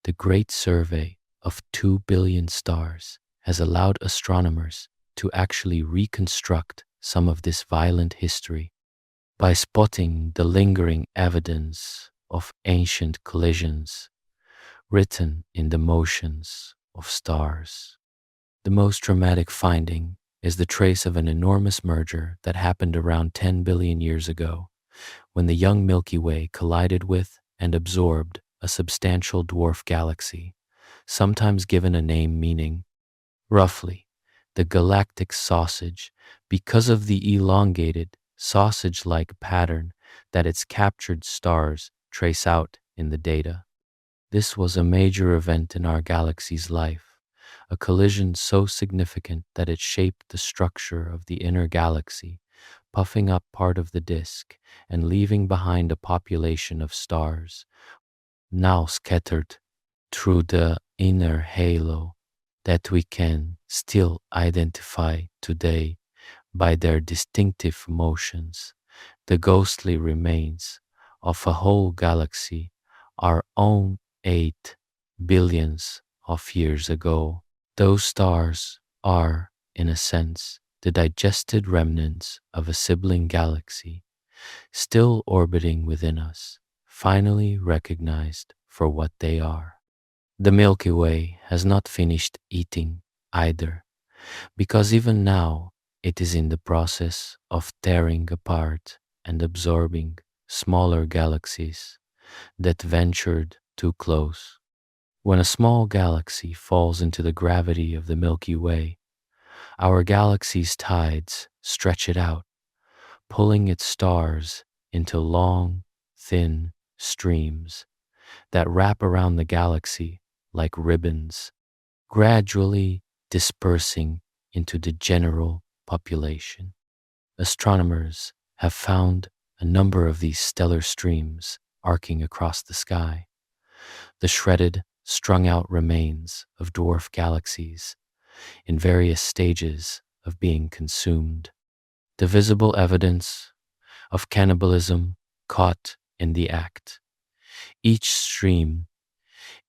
the great survey of 2 billion stars, has allowed astronomers to actually reconstruct some of this violent history by spotting the lingering evidence of ancient collisions written in the motions of stars. The most dramatic finding is the trace of an enormous merger that happened around 10 billion years ago, when the young Milky Way collided with and absorbed a substantial dwarf galaxy, sometimes given a name meaning, roughly, the galactic sausage, because of the elongated, sausage-like pattern that its captured stars trace out in the data. This was a major event in our galaxy's life, a collision so significant that it shaped the structure of the inner galaxy, puffing up part of the disk and leaving behind a population of stars, now scattered through the inner halo that we can still identify today by their distinctive motions, the ghostly remains of a whole galaxy, our own 8 billions of years ago. Those stars are, in a sense, the digested remnants of a sibling galaxy still orbiting within us, finally recognized for what they are. The Milky Way has not finished eating either, because even now it is in the process of tearing apart and absorbing smaller galaxies that ventured too close. When a small galaxy falls into the gravity of the Milky Way, our galaxy's tides stretch it out, pulling its stars into long, thin streams that wrap around the galaxy like ribbons, gradually dispersing into the general population. Astronomers have found a number of these stellar streams arcing across the sky, the shredded, strung out remains of dwarf galaxies in various stages of being consumed, the visible evidence of cannibalism caught in the act. Each stream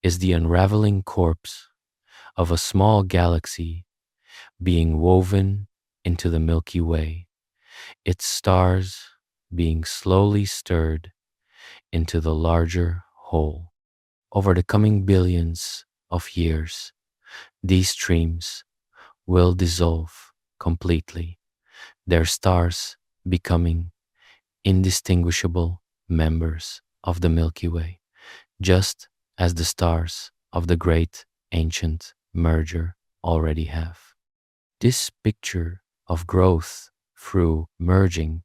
is the unraveling corpse of a small galaxy being woven into the Milky Way, its stars being slowly stirred into the larger whole. Over the coming billions of years, these streams will dissolve completely, their stars becoming indistinguishable members of the Milky Way, just as the stars of the great ancient merger already have. This picture of growth through merging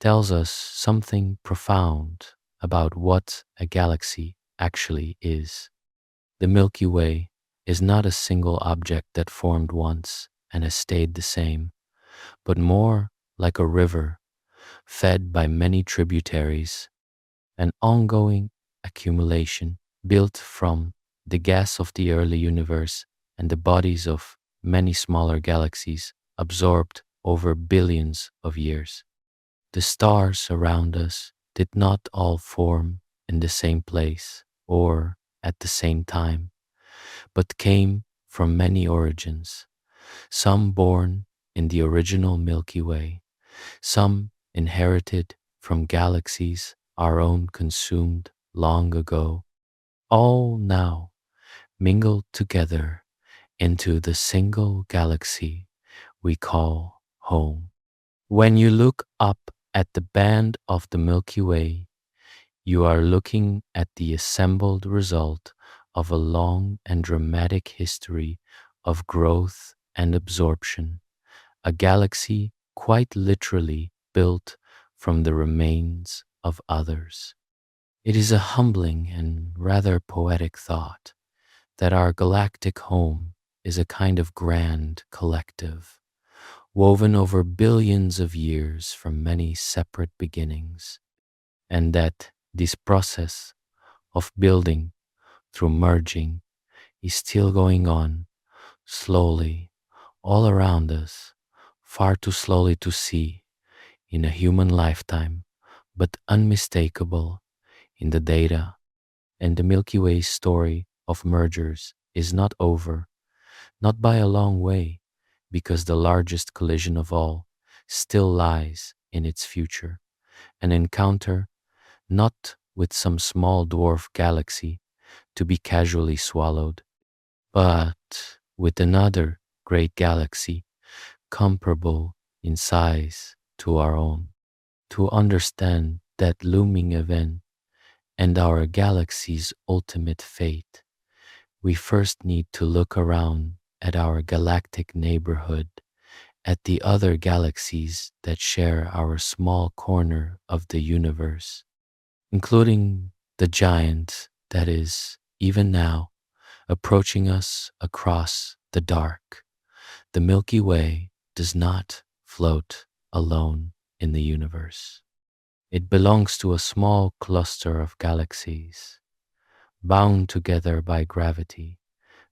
tells us something profound about what a galaxy actually is. The Milky Way is not a single object that formed once and has stayed the same, but more like a river fed by many tributaries, an ongoing accumulation built from the gas of the early universe and the bodies of many smaller galaxies absorbed over billions of years. The stars around us did not all form in the same place or at the same time, but came from many origins, some born in the original Milky Way, some inherited from galaxies our own consumed long ago, all now mingled together into the single galaxy we call home. When you look up at the band of the Milky Way, you are looking at the assembled result of a long and dramatic history of growth and absorption, a galaxy quite literally built from the remains of others. It is a humbling and rather poetic thought that our galactic home is a kind of grand collective, woven over billions of years from many separate beginnings, and that this process of building through merging is still going on slowly all around us, far too slowly to see in a human lifetime, but unmistakable in the data. And the Milky Way story of mergers is not over, not by a long way, because the largest collision of all still lies in its future, an encounter not with some small dwarf galaxy to be casually swallowed, but with another great galaxy comparable in size to our own. To understand that looming event and our galaxy's ultimate fate, we first need to look around at our galactic neighborhood, at the other galaxies that share our small corner of the universe, including the giant that is, even now, approaching us across the dark. The Milky Way does not float alone in the universe. It belongs to a small cluster of galaxies, bound together by gravity,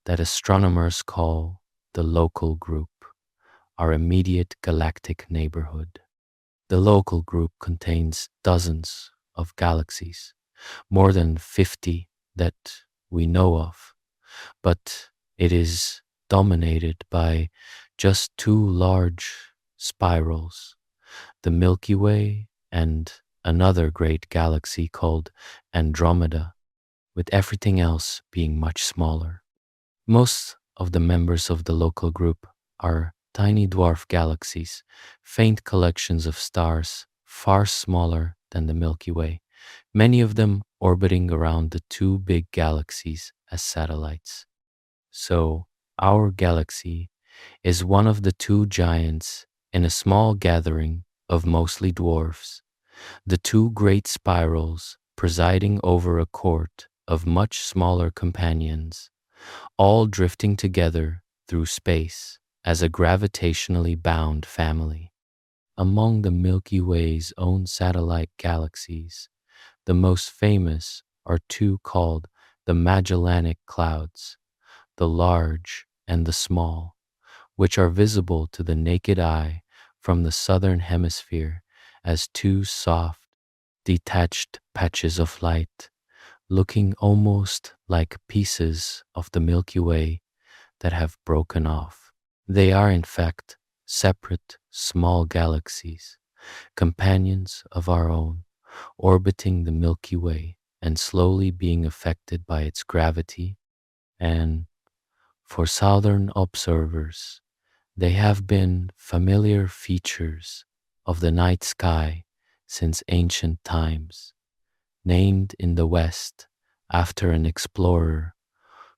that astronomers call the local group, our immediate galactic neighborhood. The local group contains dozens of galaxies, more than 50 that we know of, but it is dominated by just two large spirals, the Milky Way and another great galaxy called Andromeda, with everything else being much smaller. Most of the members of the local group are tiny dwarf galaxies, faint collections of stars far smaller than the Milky Way, many of them orbiting around the two big galaxies as satellites. So, our galaxy is one of the two giants in a small gathering of mostly dwarfs, the two great spirals presiding over a court of much smaller companions, all drifting together through space as a gravitationally bound family. Among the Milky Way's own satellite galaxies, the most famous are two called the Magellanic Clouds, the large and the small, which are visible to the naked eye from the southern hemisphere as two soft, detached patches of light, looking almost like pieces of the Milky Way that have broken off. They are, in fact, separate small galaxies, companions of our own, orbiting the Milky Way and slowly being affected by its gravity. And for southern observers, they have been familiar features of the night sky since ancient times, named in the West after an explorer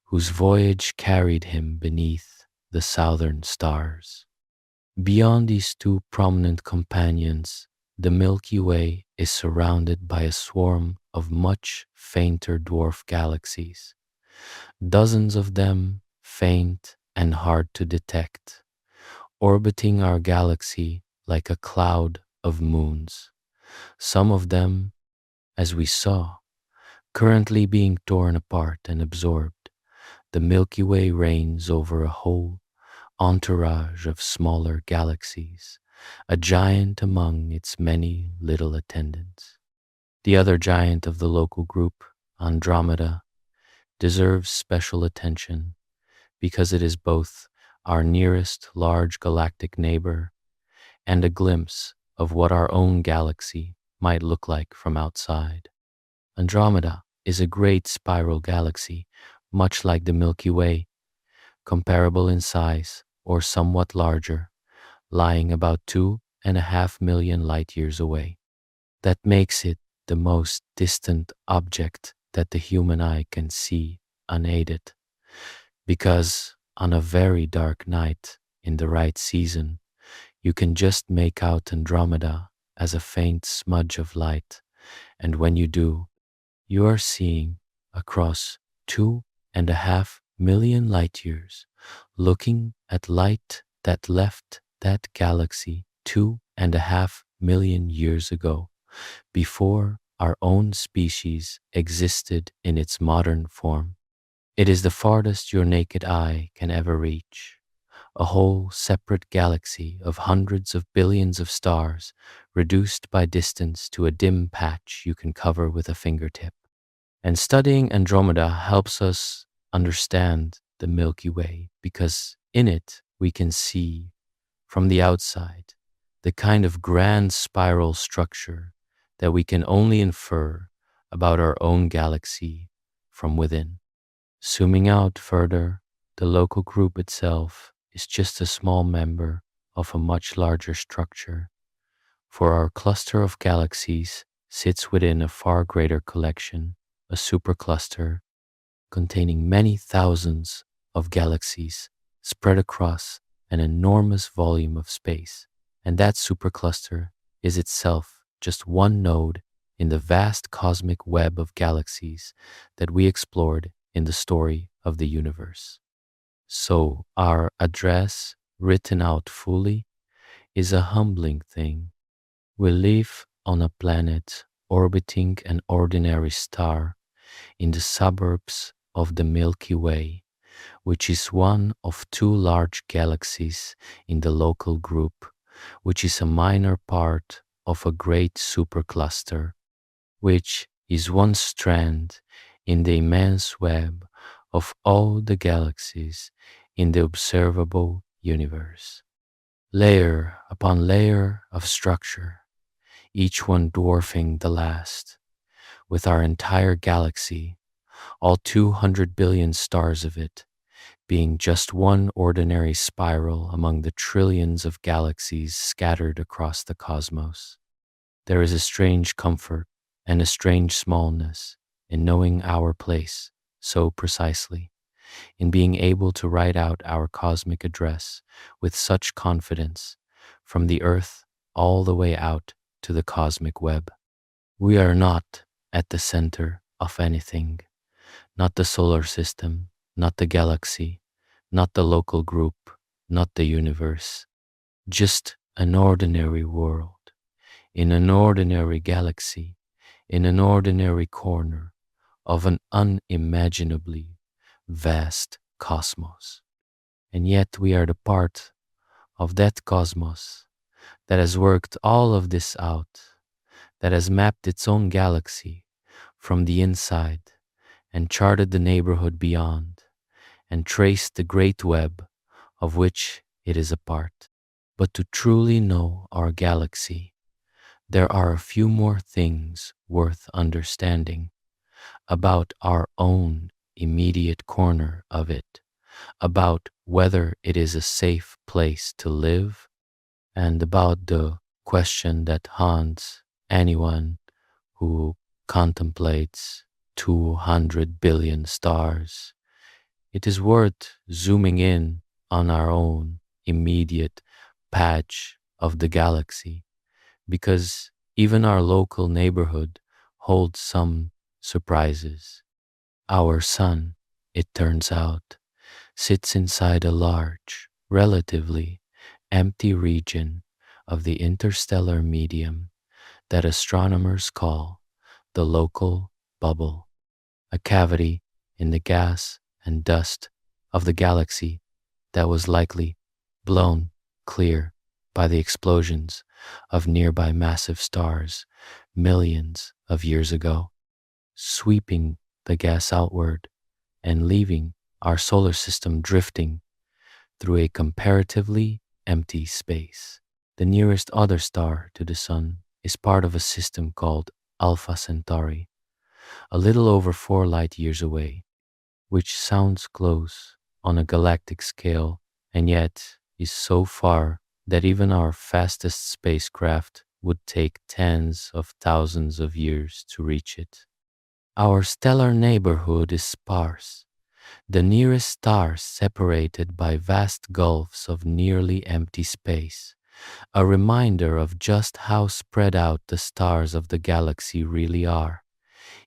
whose voyage carried him beneath the southern stars. Beyond these two prominent companions, the Milky Way is surrounded by a swarm of much fainter dwarf galaxies, dozens of them faint and hard to detect, orbiting our galaxy like a cloud of moons, some of them, as we saw, currently being torn apart and absorbed. The Milky Way reigns over a whole entourage of smaller galaxies, a giant among its many little attendants. The other giant of the local group, Andromeda, deserves special attention because it is both our nearest large galactic neighbor and a glimpse of what our own galaxy might look like from outside. Andromeda is a great spiral galaxy, much like the Milky Way, comparable in size or somewhat larger, lying about 2.5 million light years away. That makes it the most distant object that the human eye can see unaided, because on a very dark night in the right season, you can just make out Andromeda as a faint smudge of light, and when you do, you are seeing across 2.5 million light years, looking at light that left that galaxy 2.5 million years ago, before our own species existed in its modern form. It is the farthest your naked eye can ever reach, a whole separate galaxy of hundreds of billions of stars, reduced by distance to a dim patch you can cover with a fingertip. And studying Andromeda helps us understand the Milky Way because in it we can see, from the outside, the kind of grand spiral structure that we can only infer about our own galaxy from within. Zooming out further, the local group itself is just a small member of a much larger structure, for our cluster of galaxies sits within a far greater collection, a supercluster containing many thousands of galaxies spread across an enormous volume of space. And that supercluster is itself just one node in the vast cosmic web of galaxies that we explored in the story of the universe. So our address, written out fully, is a humbling thing. We live on a planet orbiting an ordinary star in the suburbs of the Milky Way, which is one of two large galaxies in the local group, which is a minor part of a great supercluster, which is one strand in the immense web of all the galaxies in the observable universe. Layer upon layer of structure, each one dwarfing the last, with our entire galaxy, all 200 billion stars of it, being just one ordinary spiral among the trillions of galaxies scattered across the cosmos. There is a strange comfort and a strange smallness in knowing our place so precisely, in being able to write out our cosmic address with such confidence from the earth all the way out to the cosmic web. We are not at the center of anything, not the solar system, not the galaxy, not the local group, not the universe, just an ordinary world in an ordinary galaxy, in an ordinary corner of an unimaginably vast cosmos. And yet we are the part of that cosmos that has worked all of this out, that has mapped its own galaxy from the inside and charted the neighborhood beyond and traced the great web of which it is a part. But to truly know our galaxy, there are a few more things worth understanding about our own immediate corner of it, about whether it is a safe place to live, and about the question that haunts anyone who contemplates 200 billion stars. It is worth zooming in on our own immediate patch of the galaxy, because even our local neighborhood holds some surprises. Our sun, it turns out, sits inside a large, relatively empty region of the interstellar medium that astronomers call the local bubble, a cavity in the gas and dust of the galaxy that was likely blown clear by the explosions of nearby massive stars millions of years ago, sweeping the gas outward and leaving our solar system drifting through a comparatively empty space. The nearest other star to the Sun is part of a system called Alpha Centauri, a little over 4 light years away, which sounds close on a galactic scale and yet is so far that even our fastest spacecraft would take tens of thousands of years to reach it. Our stellar neighborhood is sparse, the nearest stars separated by vast gulfs of nearly empty space, a reminder of just how spread out the stars of the galaxy really are,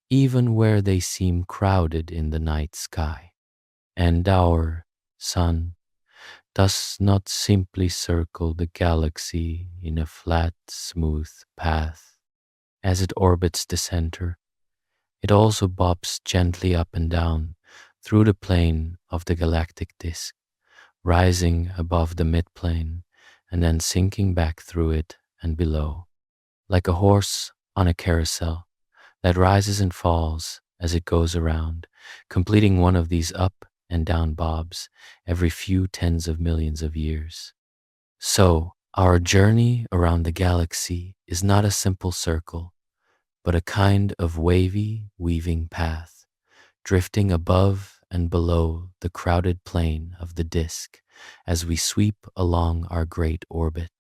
even where they seem crowded in the night sky. And our sun does not simply circle the galaxy in a flat, smooth path. As it orbits the center, it also bobs gently up and down through the plane of the galactic disk, rising above the midplane and then sinking back through it and below, like a horse on a carousel that rises and falls as it goes around, completing one of these up and down bobs every few tens of millions of years. So, our journey around the galaxy is not a simple circle, but a kind of wavy, weaving path, drifting above and below the crowded plane of the disk as we sweep along our great orbit.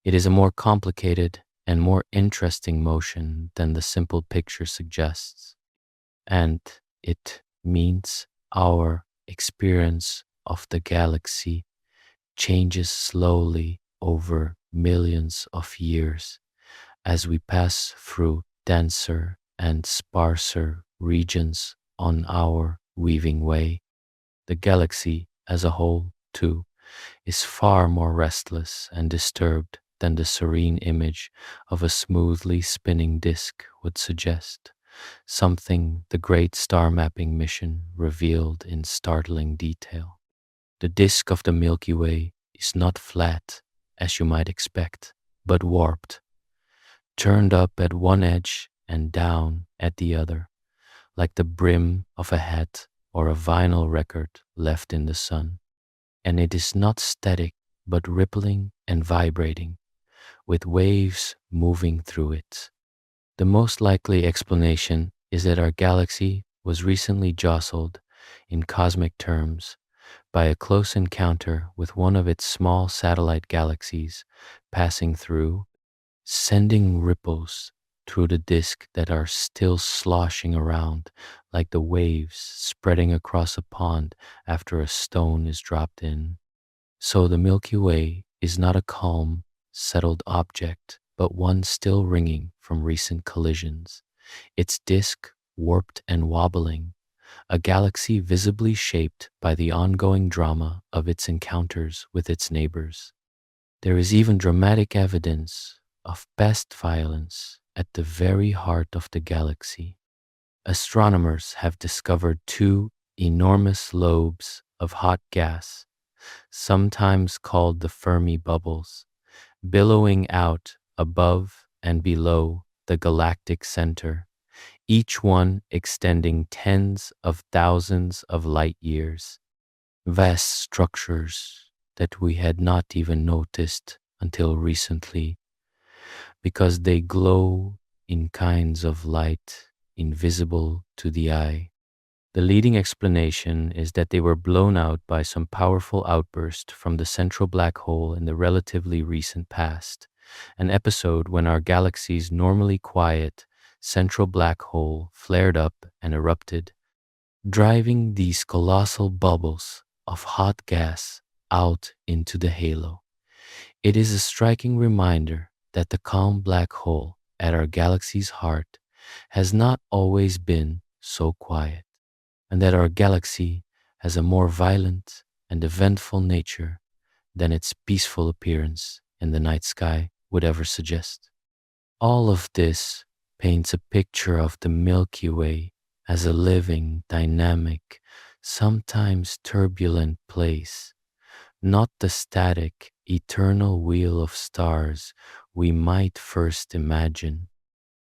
It is a more complicated and more interesting motion than the simple picture suggests, and it means our experience of the galaxy changes slowly over millions of years as we pass through denser and sparser regions on our weaving way. The galaxy as a whole, too, is far more restless and disturbed than the serene image of a smoothly spinning disk would suggest, something the great star mapping mission revealed in startling detail. The disk of the Milky Way is not flat, as you might expect, but warped, turned up at one edge and down at the other, like the brim of a hat or a vinyl record left in the sun. and it is not static but rippling and vibrating, with waves moving through it. The most likely explanation is that our galaxy was recently jostled, in cosmic terms, by a close encounter with one of its small satellite galaxies passing through, sending ripples through the disk that are still sloshing around like the waves spreading across a pond after a stone is dropped in. So the Milky Way is not a calm, settled object, but one still ringing from recent collisions, its disk warped and wobbling, a galaxy visibly shaped by the ongoing drama of its encounters with its neighbors. There is even dramatic evidence of past violence at the very heart of the galaxy. Astronomers have discovered two enormous lobes of hot gas, sometimes called the Fermi bubbles, billowing out above and below the galactic center, each one extending tens of thousands of light years, vast structures that we had not even noticed until recently, because they glow in kinds of light invisible to the eye. The leading explanation is that they were blown out by some powerful outburst from the central black hole in the relatively recent past, an episode when our galaxy's normally quiet central black hole flared up and erupted, driving these colossal bubbles of hot gas out into the halo. It is a striking reminder that the calm black hole at our galaxy's heart has not always been so quiet, and that our galaxy has a more violent and eventful nature than its peaceful appearance in the night sky would ever suggest. All of this paints a picture of the Milky Way as a living, dynamic, sometimes turbulent place, not the static, eternal wheel of stars we might first imagine.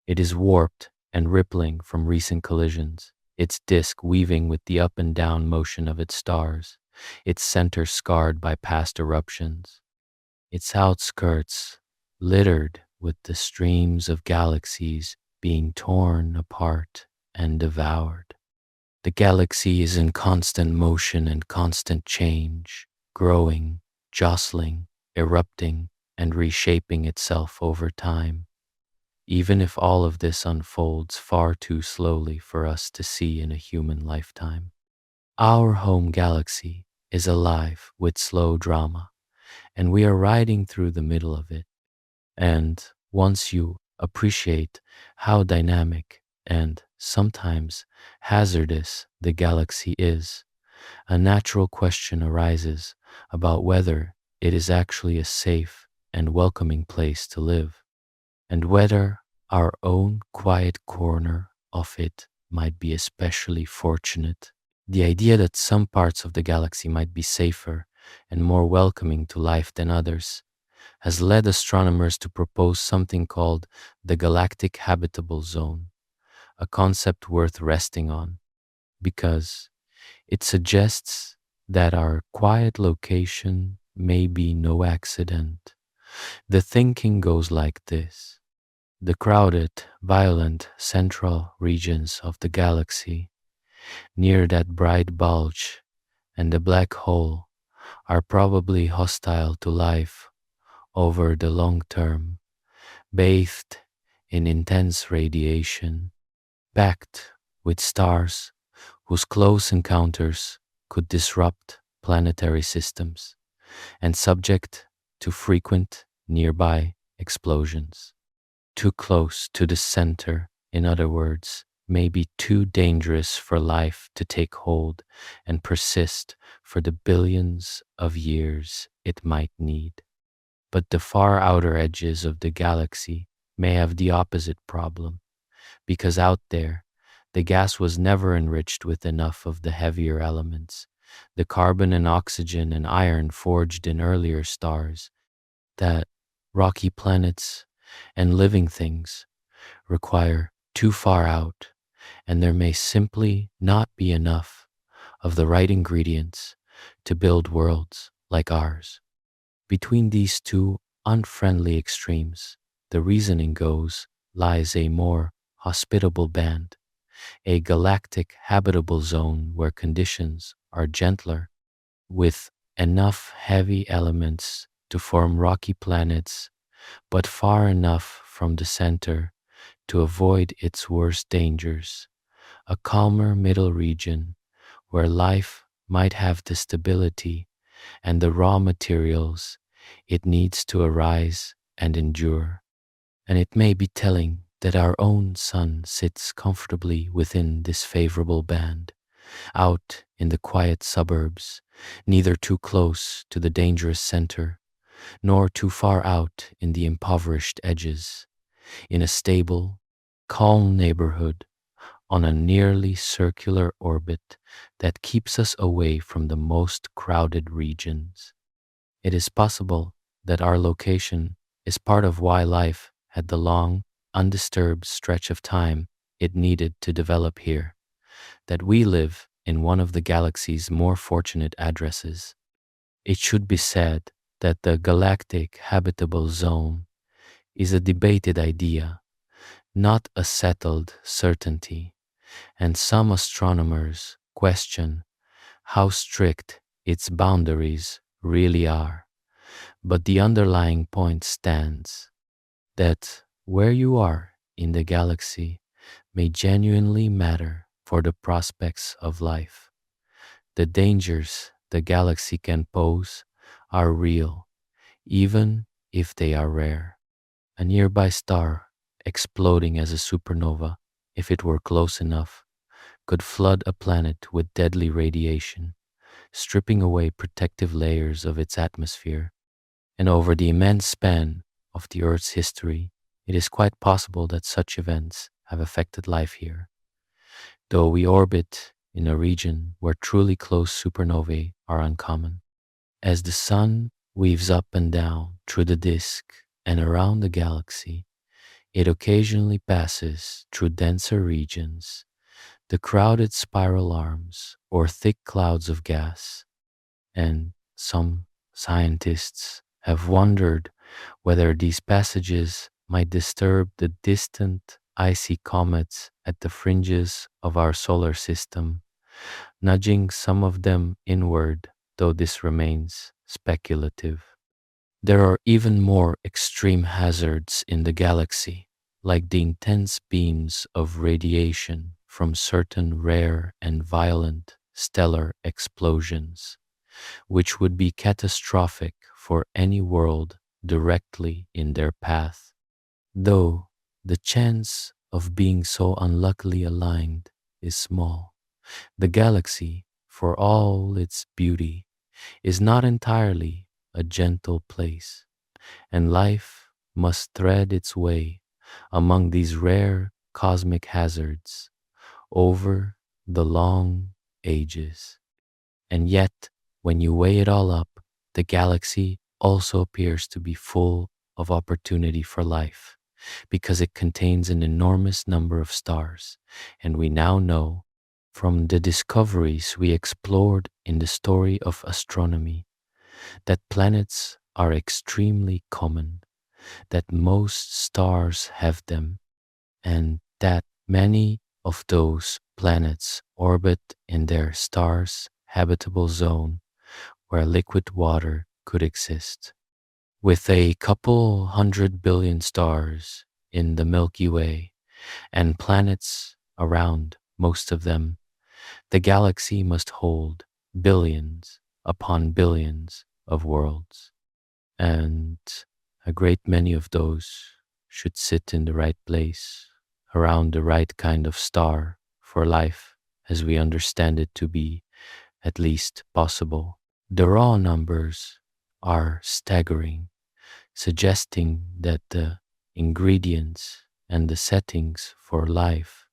It is warped and rippling from recent collisions, its disk weaving with the up and down motion of its stars, its center scarred by past eruptions, its outskirts littered with the streams of galaxies being torn apart and devoured. The galaxy is in constant motion and constant change, growing, jostling, erupting, and reshaping itself over time, even if all of this unfolds far too slowly for us to see in a human lifetime. Our home galaxy is alive with slow drama, and we are riding through the middle of it. And once you appreciate how dynamic and sometimes hazardous the galaxy is, a natural question arises about whether it is actually a safe and welcoming place to live, and whether our own quiet corner of it might be especially fortunate. The idea that some parts of the galaxy might be safer and more welcoming to life than others has led astronomers to propose something called the galactic habitable zone, a concept worth resting on, because it suggests that our quiet location may be no accident. The thinking goes like this: the crowded, violent central regions of the galaxy, near that bright bulge and the black hole, are probably hostile to life over the long term, bathed in intense radiation, packed with stars whose close encounters could disrupt planetary systems, and subject to frequent nearby explosions. Too close to the center, in other words, may be too dangerous for life to take hold and persist for the billions of years it might need. But the far outer edges of the galaxy may have the opposite problem, because out there, the gas was never enriched with enough of the heavier elements, the carbon and oxygen and iron forged in earlier stars, that rocky planets and living things require too far out, and there may simply not be enough of the right ingredients to build worlds like ours. Between these two unfriendly extremes, the reasoning goes, lies a more hospitable band, a galactic habitable zone where conditions are gentler, with enough heavy elements to form rocky planets, but far enough from the center to avoid its worst dangers, a calmer middle region where life might have the stability and the raw materials it needs to arise and endure. And it may be telling that our own sun sits comfortably within this favorable band, out in the quiet suburbs, neither too close to the dangerous center, nor too far out in the impoverished edges, in a stable, calm neighborhood on a nearly circular orbit that keeps us away from the most crowded regions. It is possible that our location is part of why life had the long, undisturbed stretch of time it needed to develop here, that we live in one of the galaxy's more fortunate addresses. It should be said that the galactic habitable zone is a debated idea, not a settled certainty, and some astronomers question how strict its boundaries really are. But the underlying point stands that where you are in the galaxy may genuinely matter for the prospects of life. The dangers the galaxy can pose are real, even if they are rare. A nearby star exploding as a supernova, if it were close enough, could flood a planet with deadly radiation, stripping away protective layers of its atmosphere. And over the immense span of the Earth's history, it is quite possible that such events have affected life here. Though we orbit in a region where truly close supernovae are uncommon. As the sun weaves up and down through the disk and around the galaxy, it occasionally passes through denser regions, the crowded spiral arms or thick clouds of gas, and some scientists have wondered whether these passages might disturb the distant icy comets at the fringes of our solar system, nudging some of them inward, though this remains speculative. There are even more extreme hazards in the galaxy, like the intense beams of radiation from certain rare and violent stellar explosions, which would be catastrophic for any world directly in their path. Though the chance of being so unluckily aligned is small, the galaxy, for all its beauty, is not entirely a gentle place, and life must thread its way among these rare cosmic hazards over the long ages. And yet, when you weigh it all up, the galaxy also appears to be full of opportunity for life, because it contains an enormous number of stars, and we now know from the discoveries we explored in the story of astronomy that planets are extremely common, that most stars have them, and that many of those planets orbit in their star's habitable zone where liquid water could exist. With a couple 100 billion stars in the Milky Way and planets around most of them, the galaxy must hold billions upon billions of worlds, and a great many of those should sit in the right place, around the right kind of star for life as we understand it to be at least possible. The raw numbers are staggering, suggesting that the ingredients and the settings for life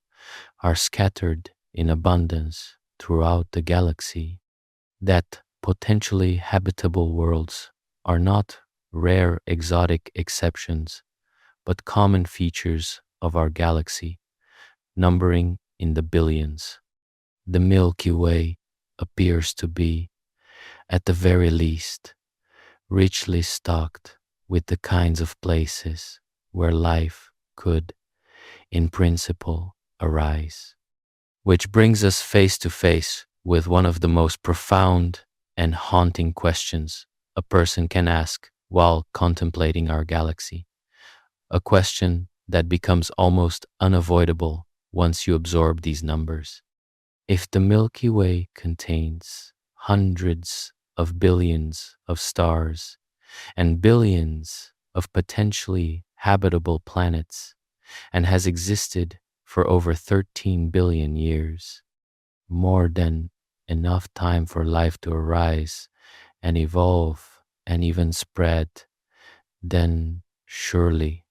are scattered in abundance throughout the galaxy, that potentially habitable worlds are not rare exotic exceptions, but common features of our galaxy, numbering in the billions. The Milky Way appears to be at the very least, richly stocked with the kinds of places where life could, in principle, arise. Which brings us face to face with one of the most profound and haunting questions a person can ask while contemplating our galaxy. A question that becomes almost unavoidable once you absorb these numbers. If the Milky Way contains hundreds of billions of stars and billions of potentially habitable planets and has existed for over 13 billion years, more than enough time for life to arise and evolve and even spread, then surely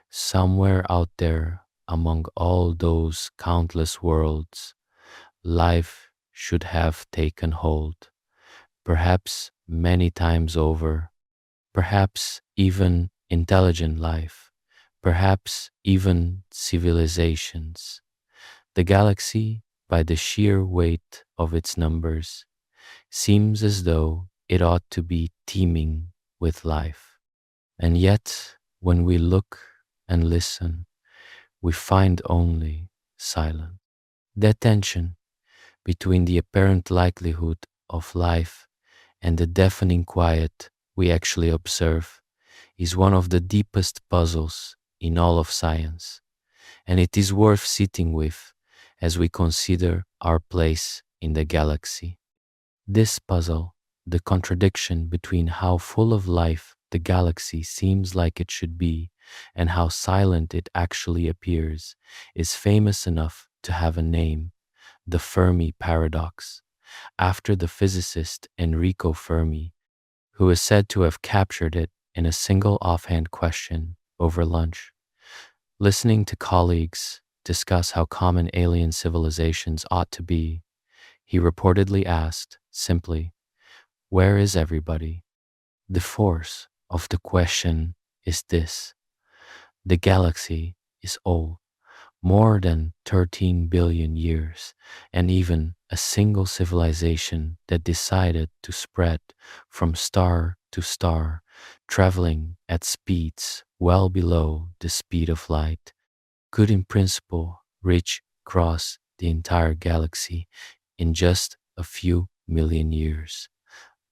somewhere out there among all those countless worlds, life should have taken hold, perhaps many times over, perhaps even intelligent life, perhaps even civilizations. The galaxy, by the sheer weight of its numbers, seems as though it ought to be teeming with life. And yet, when we look and listen, we find only silence. That tension between the apparent likelihood of life and the deafening quiet we actually observe is one of the deepest puzzles in all of science, and it is worth sitting with as we consider our place in the galaxy. This puzzle, the contradiction between how full of life the galaxy seems like it should be and how silent it actually appears, is famous enough to have a name: the Fermi paradox, after the physicist Enrico Fermi, who is said to have captured it in a single offhand question over lunch. Listening to colleagues discuss how common alien civilizations ought to be, he reportedly asked simply, "Where is everybody?" The force of the question is this: the galaxy is old, more than 13 billion years, and even a single civilization that decided to spread from star to star, traveling at speeds well below the speed of light, could in principle reach across the entire galaxy in just a few million years,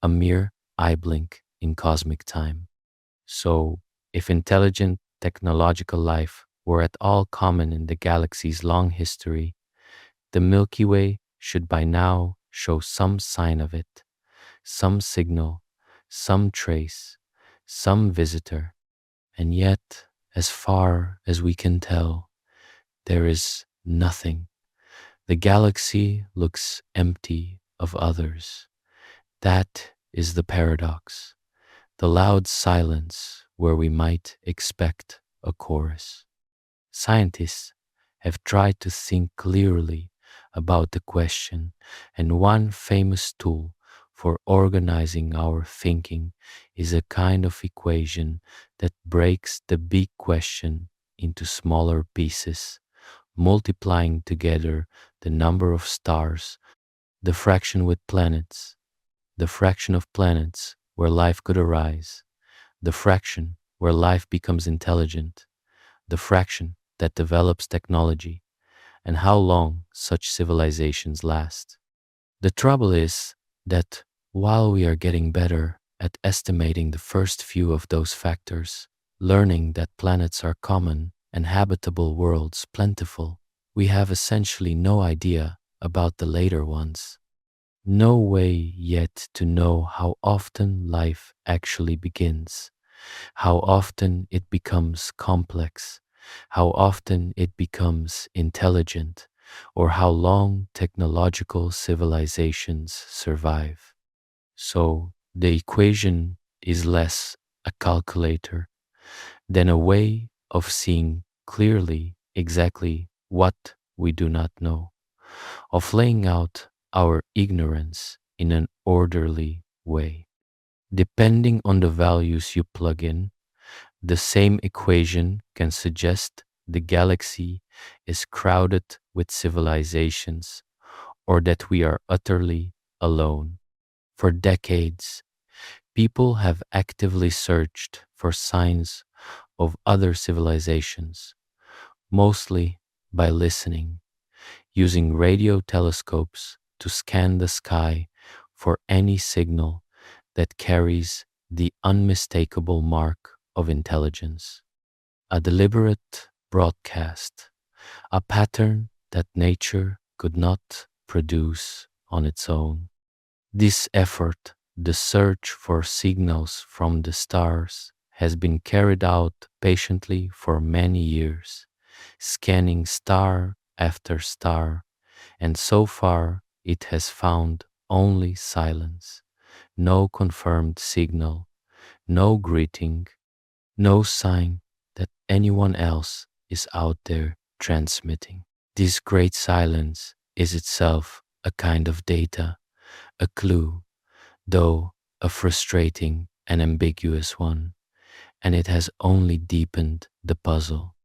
a mere eye blink in cosmic time. So, if intelligent technological life were at all common in the galaxy's long history, the Milky Way should by now show some sign of it, some signal, some trace, some visitor. And yet, as far as we can tell, there is nothing. The galaxy looks empty of others. That is the paradox, the loud silence where we might expect a chorus. Scientists have tried to think clearly about the question, and one famous tool for organizing our thinking is a kind of equation that breaks the big question into smaller pieces, multiplying together the number of stars, the fraction with planets, the fraction of planets where life could arise, the fraction where life becomes intelligent, the fraction that develops technology, and how long such civilizations last. The trouble is that while we are getting better at estimating the first few of those factors, learning that planets are common and habitable worlds plentiful, we have essentially no idea about the later ones. No way yet to know how often life actually begins, how often it becomes complex, how often it becomes intelligent, or how long technological civilizations survive. So the equation is less a calculator than a way of seeing clearly exactly what we do not know, of laying out our ignorance in an orderly way. Depending on the values you plug in, the same equation can suggest the galaxy is crowded with civilizations or that we are utterly alone. For decades, people have actively searched for signs of other civilizations, mostly by listening, using radio telescopes to scan the sky for any signal that carries the unmistakable mark of intelligence. A deliberate broadcast, a pattern that nature could not produce on its own. This effort, the search for signals from the stars, has been carried out patiently for many years, scanning star after star, and so far it has found only silence, no confirmed signal, no greeting, no sign that anyone else is out there transmitting. This great silence is itself a kind of data, a clue, though a frustrating and ambiguous one, and it has only deepened the puzzle.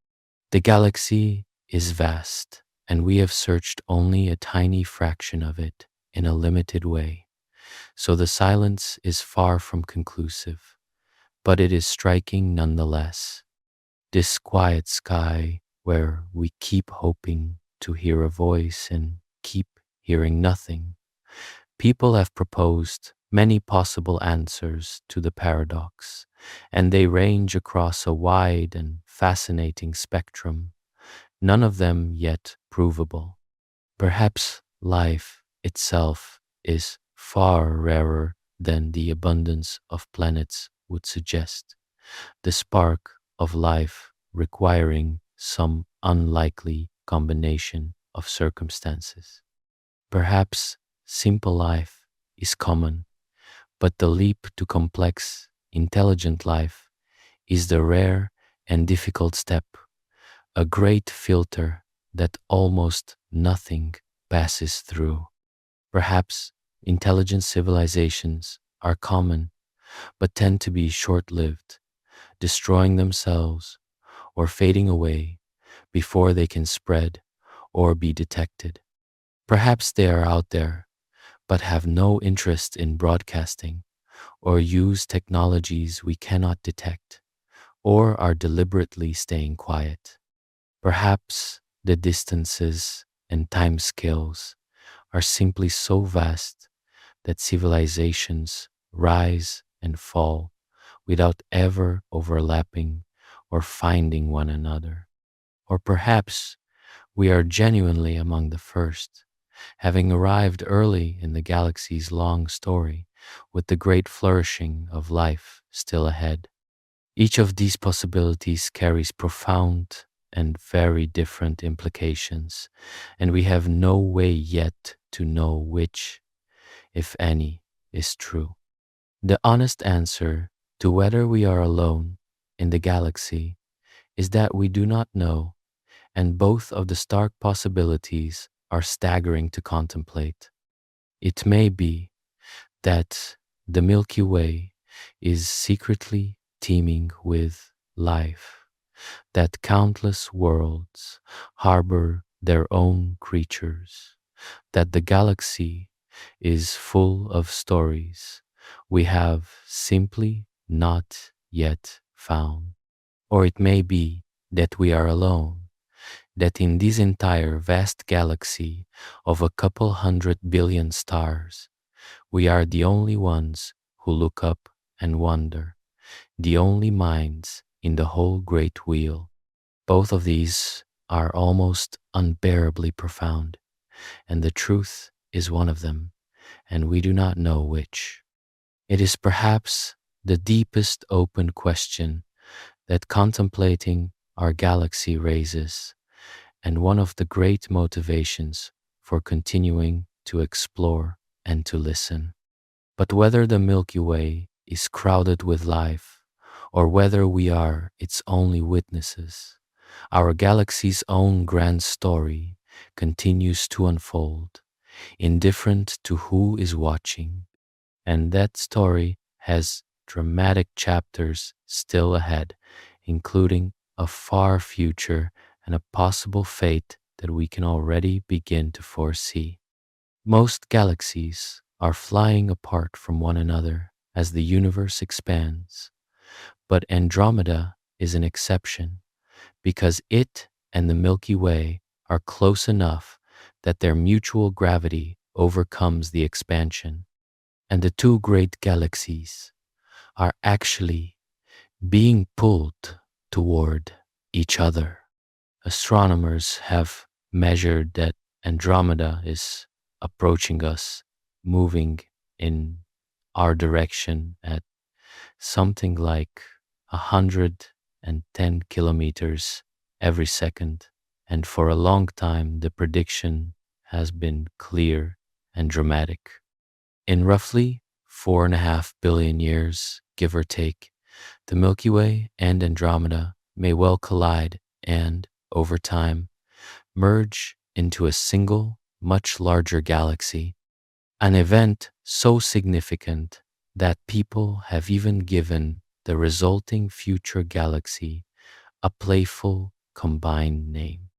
The galaxy is vast, and we have searched only a tiny fraction of it in a limited way, so the silence is far from conclusive, but it is striking nonetheless. This quiet sky where we keep hoping to hear a voice and keep hearing nothing. People have proposed many possible answers to the paradox, and they range across a wide and fascinating spectrum, none of them yet provable. Perhaps life itself is far rarer than the abundance of planets would suggest, the spark of life requiring some unlikely combination of circumstances. Perhaps simple life is common, but the leap to complex, intelligent life is the rare and difficult step, a great filter that almost nothing passes through. Perhaps intelligent civilizations are common, but tend to be short lived, destroying themselves or fading away before they can spread or be detected. Perhaps they are out there, but have no interest in broadcasting or use technologies we cannot detect, or are deliberately staying quiet. Perhaps the distances and time scales are simply so vast that civilizations rise and fall without ever overlapping or finding one another. Or perhaps we are genuinely among the first, having arrived early in the galaxy's long story with the great flourishing of life still ahead. Each of these possibilities carries profound and very different implications, and we have no way yet to know which, if any, is true. The honest answer to whether we are alone in the galaxy is that we do not know, and both of the stark possibilities are staggering to contemplate. It may be that the Milky Way is secretly teeming with life, that countless worlds harbor their own creatures, that the galaxy is full of stories we have simply not yet found. Or it may be that we are alone, that in this entire vast galaxy of a couple 100 billion stars, we are the only ones who look up and wonder, the only minds in the whole great wheel. Both of these are almost unbearably profound, and the truth is one of them, and we do not know which. It is perhaps the deepest open question that contemplating our galaxy raises, and one of the great motivations for continuing to explore and to listen. But whether the Milky Way is crowded with life, or whether we are its only witnesses, our galaxy's own grand story continues to unfold, indifferent to who is watching, and that story has dramatic chapters still ahead, including a far future and a possible fate that we can already begin to foresee. Most galaxies are flying apart from one another as the universe expands. But Andromeda is an exception because it and the Milky Way are close enough that their mutual gravity overcomes the expansion, and the two great galaxies are actually being pulled toward each other. Astronomers have measured that Andromeda is approaching us, moving in our direction at something like 110 kilometers every second. And for a long time, the prediction has been clear and dramatic. In roughly 4.5 billion years, give or take, the Milky Way and Andromeda may well collide and, over time, merge into a single, much larger galaxy, an event so significant that people have even given the resulting future galaxy a playful combined name.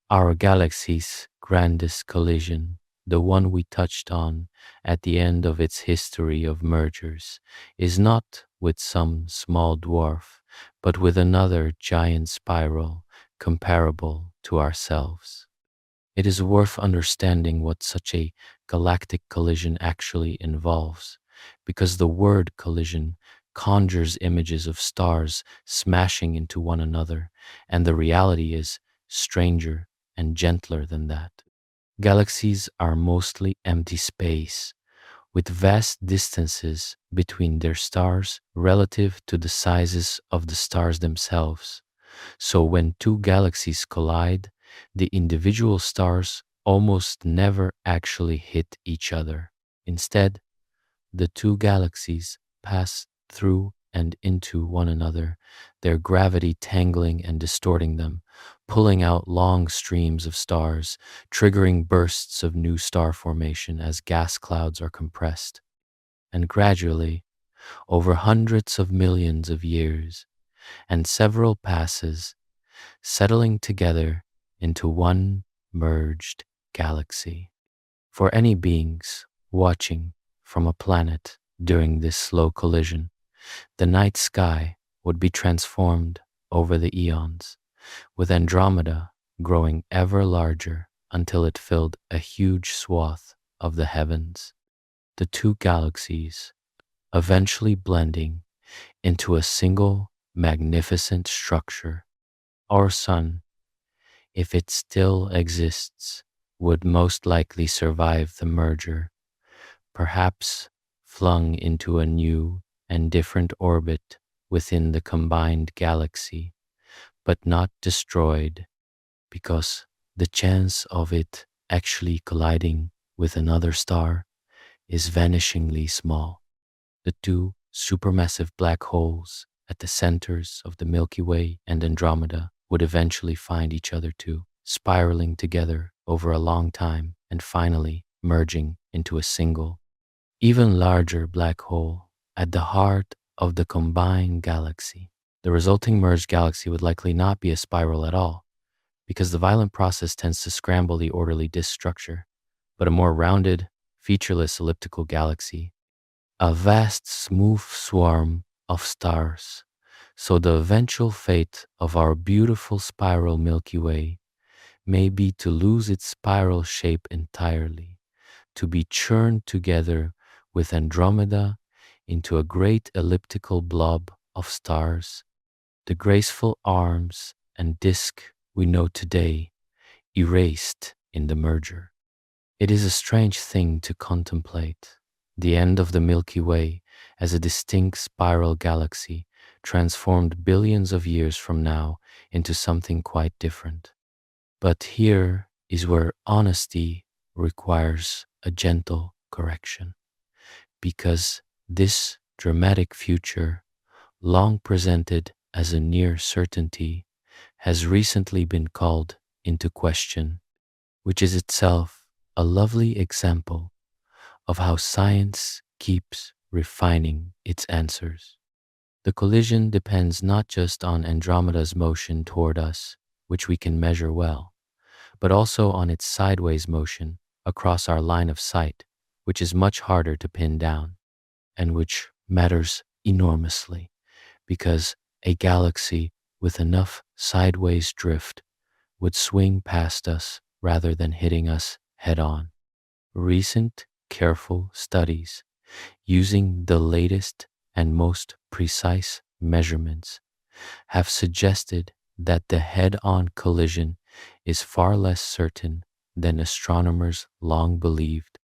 Our galaxy's grandest collision, the one we touched on at the end of its history of mergers, is not with some small dwarf, but with another giant spiral comparable to ourselves. It is worth understanding what such a galactic collision actually involves, because the word collision conjures images of stars smashing into one another, and the reality is stranger and gentler than that. Galaxies are mostly empty space, with vast distances between their stars relative to the sizes of the stars themselves. So when two galaxies collide, the individual stars almost never actually hit each other. Instead, the two galaxies pass through and into one another, their gravity tangling and distorting them, pulling out long streams of stars, triggering bursts of new star formation as gas clouds are compressed. And gradually, over hundreds of millions of years, and several passes, settling together into one merged galaxy. For any beings watching from a planet during this slow collision, the night sky would be transformed over the eons, with Andromeda growing ever larger until it filled a huge swath of the heavens. The two galaxies eventually blending into a single magnificent structure. Our sun, if it still exists, would most likely survive the merger, perhaps flung into a new and different orbit within the combined galaxy, but not destroyed, because the chance of it actually colliding with another star is vanishingly small. The two supermassive black holes at the centers of the Milky Way and Andromeda would eventually find each other too, spiraling together over a long time and finally merging into a single, even larger black hole at the heart of the combined galaxy. The resulting merged galaxy would likely not be a spiral at all, because the violent process tends to scramble the orderly disk structure, but a more rounded, featureless elliptical galaxy, a vast smooth swarm of stars. So the eventual fate of our beautiful spiral Milky Way may be to lose its spiral shape entirely, to be churned together with Andromeda into a great elliptical blob of stars, the graceful arms and disk we know today erased in the merger. It is a strange thing to contemplate, the end of the Milky Way as a distinct spiral galaxy transformed billions of years from now into something quite different. But here is where honesty requires a gentle correction, because this dramatic future, long presented as a near certainty, has recently been called into question, which is itself a lovely example of how science keeps refining its answers. The collision depends not just on Andromeda's motion toward us, which we can measure well, but also on its sideways motion across our line of sight, which is much harder to pin down and which matters enormously because a galaxy with enough sideways drift would swing past us rather than hitting us head on. Recent careful studies using the latest and most precise measurements have suggested that the head-on collision is far less certain than astronomers long believed,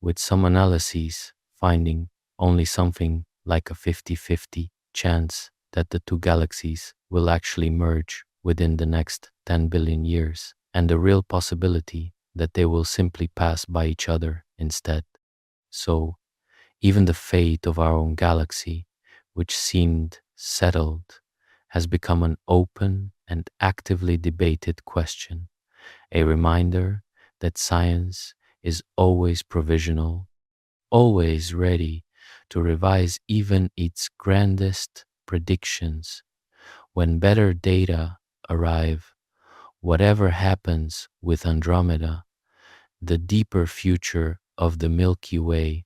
with some analyses finding only something like a 50-50 chance that the two galaxies will actually merge within the next 10 billion years, and the real possibility that they will simply pass by each other instead. So, even the fate of our own galaxy, which seemed settled, has become an open and actively debated question, a reminder that science is always provisional, always ready to revise even its grandest predictions when better data arrive. Whatever happens with Andromeda, the deeper future of the Milky Way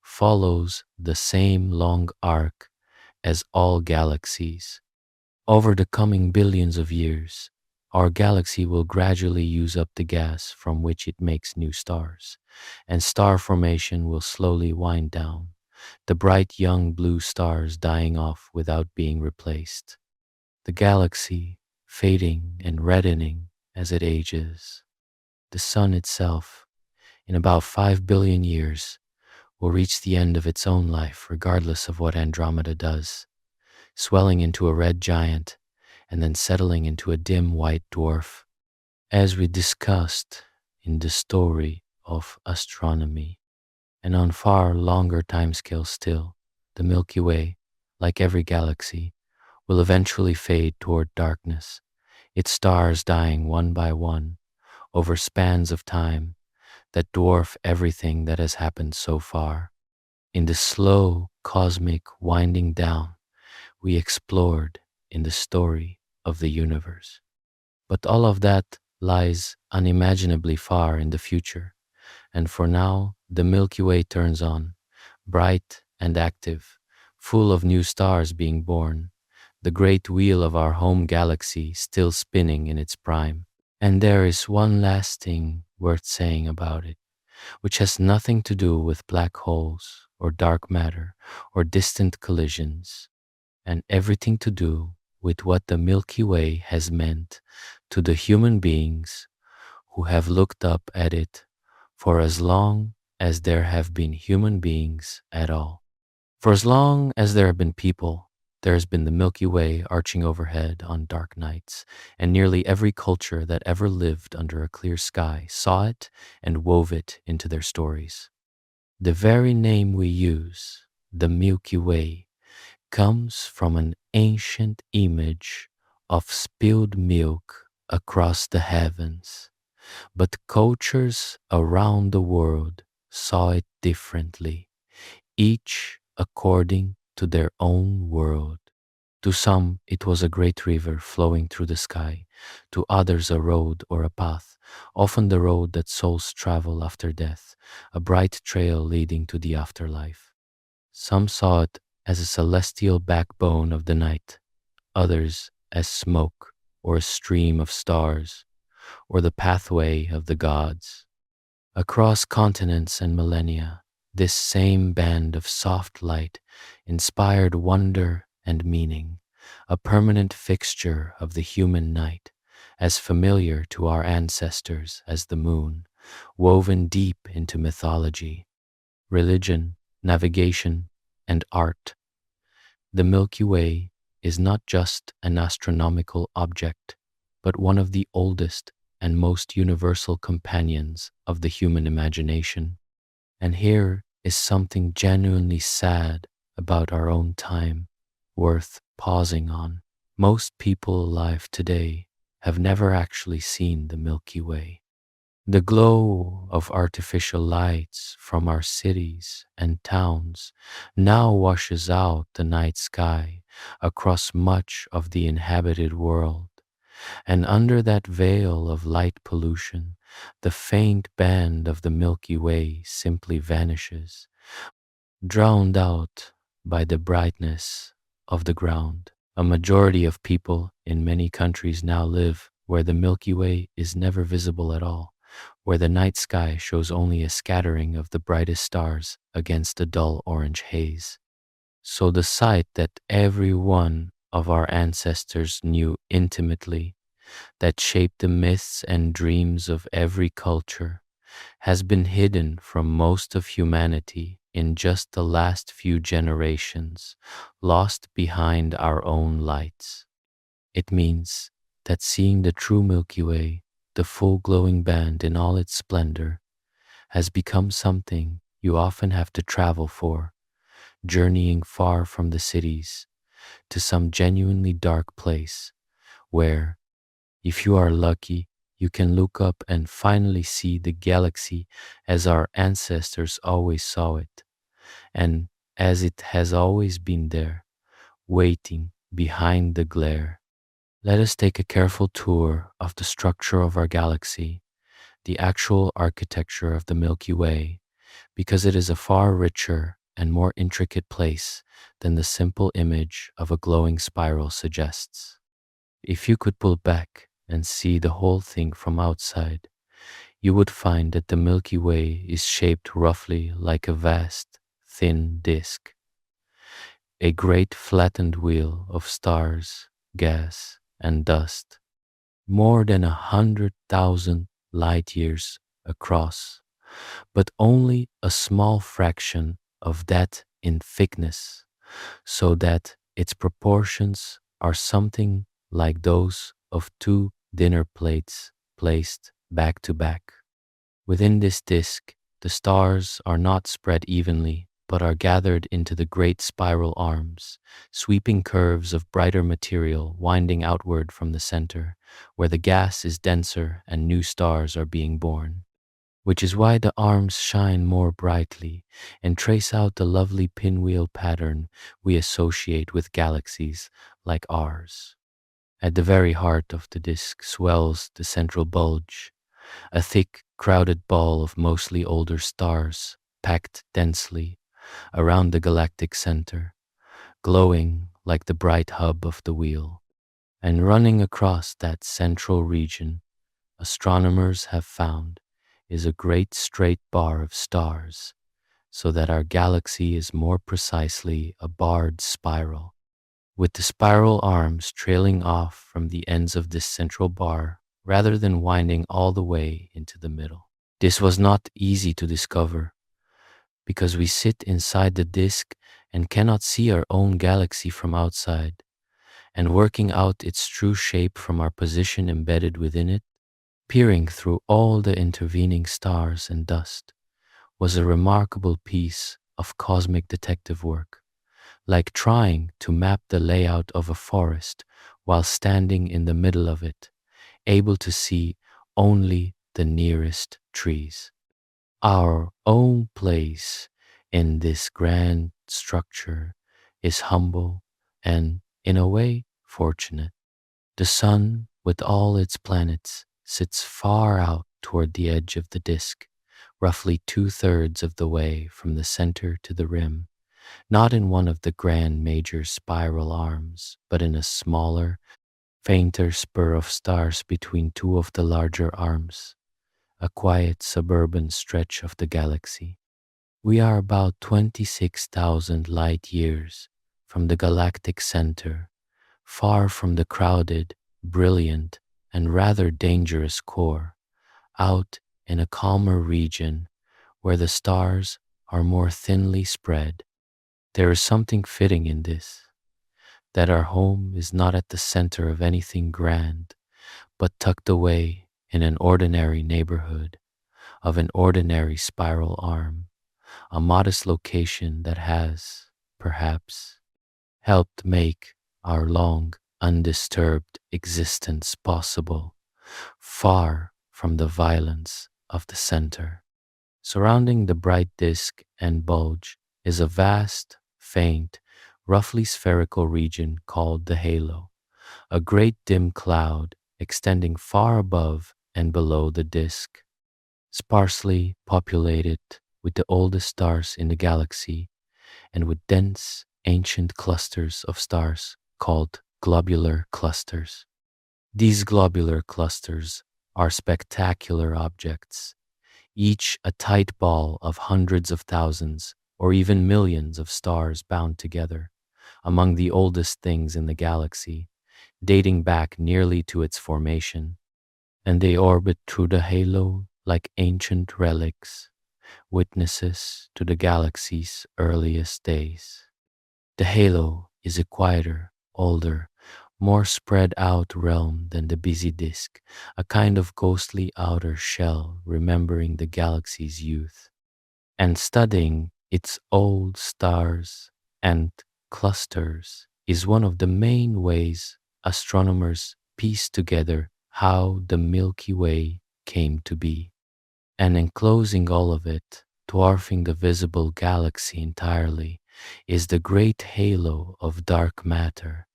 follows the same long arc as all galaxies. Over the coming billions of years, our galaxy will gradually use up the gas from which it makes new stars, and star formation will slowly wind down, the bright young blue stars dying off without being replaced, the galaxy fading and reddening as it ages. The sun itself, in about 5 billion years, will reach the end of its own life regardless of what Andromeda does, swelling into a red giant and then settling into a dim white dwarf. As we discussed in the story of astronomy, and on far longer timescales still, the Milky Way, like every galaxy, will eventually fade toward darkness, its stars dying one by one over spans of time that dwarf everything that has happened so far. In the slow cosmic winding down we explored in the story of the universe. But all of that lies unimaginably far in the future, and for now the Milky Way turns on, bright and active, full of new stars being born, the great wheel of our home galaxy still spinning in its prime. And there is one last thing worth saying about it, which has nothing to do with black holes or dark matter or distant collisions, and everything to do with what the Milky Way has meant to the human beings who have looked up at it for as long as there have been human beings at all. For as long as there have been people, there has been the Milky Way arching overhead on dark nights, and nearly every culture that ever lived under a clear sky saw it and wove it into their stories. The very name we use, the Milky Way, comes from an ancient image of spilled milk across the heavens, but cultures around the world saw it differently, each according to their own world. To some, it was a great river flowing through the sky, to others a road or a path, often the road that souls travel after death, a bright trail leading to the afterlife. Some saw it as a celestial backbone of the night, others as smoke or a stream of stars, or the pathway of the gods. Across continents and millennia, this same band of soft light inspired wonder and meaning, a permanent fixture of the human night, as familiar to our ancestors as the moon, woven deep into mythology, religion, navigation, and art. The Milky Way is not just an astronomical object, but one of the oldest and most universal companions of the human imagination. And here is something genuinely sad about our own time, worth pausing on. Most people alive today have never actually seen the Milky Way. The glow of artificial lights from our cities and towns now washes out the night sky across much of the inhabited world, and under that veil of light pollution, the faint band of the Milky Way simply vanishes, drowned out by the brightness of the ground. A majority of people in many countries now live where the Milky Way is never visible at all, where the night sky shows only a scattering of the brightest stars against a dull orange haze. So the sight that every one of our ancestors knew intimately, that shaped the myths and dreams of every culture, has been hidden from most of humanity in just the last few generations, lost behind our own lights. It means that seeing the true Milky Way, the full glowing band in all its splendor, has become something you often have to travel for, journeying far from the cities to some genuinely dark place where, if you are lucky, you can look up and finally see the galaxy as our ancestors always saw it, and as it has always been there, waiting behind the glare. Let us take a careful tour of the structure of our galaxy, the actual architecture of the Milky Way, because it is a far richer and more intricate place than the simple image of a glowing spiral suggests. If you could pull back and see the whole thing from outside, you would find that the Milky Way is shaped roughly like a vast, thin disk, a great flattened wheel of stars, gas, and dust, more than 100,000 light years across, but only a small fraction of that in thickness, so that its proportions are something like those of two dinner plates placed back to back. Within this disk, the stars are not spread evenly, but are gathered into the great spiral arms, sweeping curves of brighter material winding outward from the center, where the gas is denser and new stars are being born. Which is why the arms shine more brightly and trace out the lovely pinwheel pattern we associate with galaxies like ours. At the very heart of the disk swells the central bulge, a thick, crowded ball of mostly older stars, packed densely around the galactic center, glowing like the bright hub of the wheel. And running across that central region, astronomers have found, is a great straight bar of stars, so that our galaxy is more precisely a barred spiral, with the spiral arms trailing off from the ends of this central bar rather than winding all the way into the middle. This was not easy to discover, because we sit inside the disk and cannot see our own galaxy from outside, and working out its true shape from our position embedded within it, peering through all the intervening stars and dust, was a remarkable piece of cosmic detective work, like trying to map the layout of a forest while standing in the middle of it, able to see only the nearest trees. Our own place in this grand structure is humble and, in a way, fortunate. The sun, with all its planets, sits far out toward the edge of the disk, roughly 2/3 of the way from the center to the rim, not in one of the grand major spiral arms, but in a smaller, fainter spur of stars between two of the larger arms, a quiet suburban stretch of the galaxy. We are about 26,000 light years from the galactic center, far from the crowded, brilliant, and rather dangerous core, out in a calmer region where the stars are more thinly spread. There is something fitting in this, that our home is not at the center of anything grand, but tucked away in an ordinary neighborhood of an ordinary spiral arm, a modest location that has, perhaps, helped make our long, undisturbed existence possible, far from the violence of the center. Surrounding the bright disk and bulge is a vast, faint, roughly spherical region called the halo, a great dim cloud extending far above and below the disk, sparsely populated with the oldest stars in the galaxy and with dense, ancient clusters of stars called globular clusters. These globular clusters are spectacular objects, each a tight ball of hundreds of thousands or even millions of stars bound together, among the oldest things in the galaxy, dating back nearly to its formation, and they orbit through the halo like ancient relics, witnesses to the galaxy's earliest days. The halo is a quieter, older, more spread out realm than the busy disk, a kind of ghostly outer shell remembering the galaxy's youth, and studying its old stars and clusters is one of the main ways astronomers piece together how the Milky Way came to be. And enclosing all of it, dwarfing the visible galaxy entirely, is the great halo of dark matter,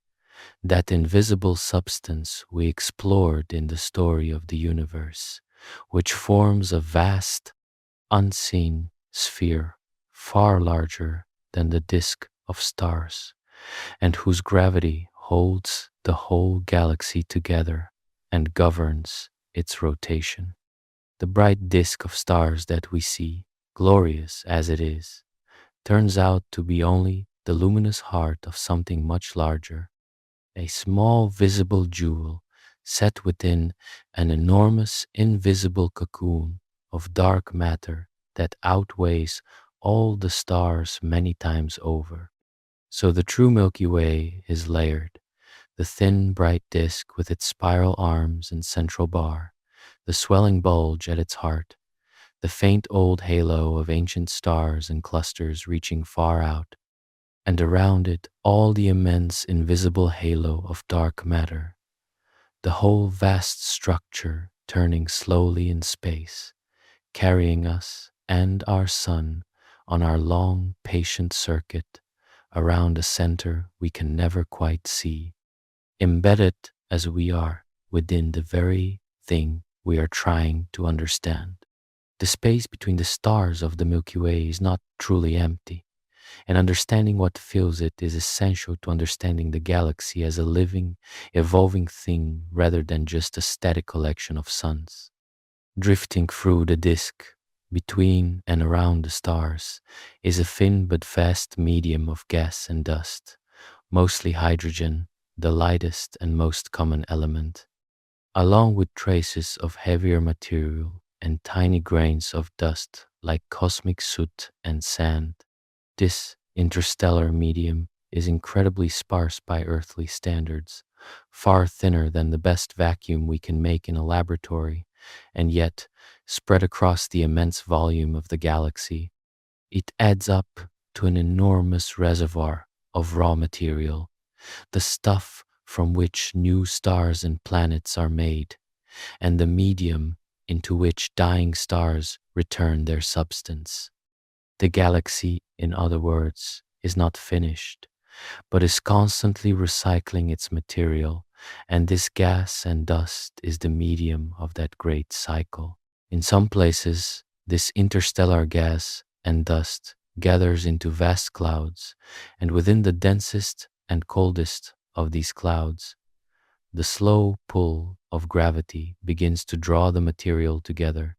that invisible substance we explored in the story of the universe, which forms a vast, unseen sphere far larger than the disk of stars, and whose gravity holds the whole galaxy together and governs its rotation. The bright disk of stars that we see, glorious as it is, turns out to be only the luminous heart of something much larger, a small visible jewel set within an enormous invisible cocoon of dark matter that outweighs all the stars many times over. So the true Milky Way is layered, the thin bright disk with its spiral arms and central bar, the swelling bulge at its heart, the faint old halo of ancient stars and clusters reaching far out, and around it all the immense invisible halo of dark matter, the whole vast structure turning slowly in space, carrying us and our sun on our long, patient circuit around a center we can never quite see, embedded as we are within the very thing we are trying to understand. The space between the stars of the Milky Way is not truly empty, and understanding what fills it is essential to understanding the galaxy as a living, evolving thing rather than just a static collection of suns. Drifting through the disk, between and around the stars, is a thin but vast medium of gas and dust, mostly hydrogen, the lightest and most common element, along with traces of heavier material and tiny grains of dust like cosmic soot and sand. This interstellar medium is incredibly sparse by earthly standards, far thinner than the best vacuum we can make in a laboratory, and yet, spread across the immense volume of the galaxy, it adds up to an enormous reservoir of raw material, the stuff from which new stars and planets are made, and the medium into which dying stars return their substance. The galaxy, in other words, is not finished, but is constantly recycling its material, and this gas and dust is the medium of that great cycle. In some places, this interstellar gas and dust gathers into vast clouds, and within the densest and coldest of these clouds, the slow pull of gravity begins to draw the material together,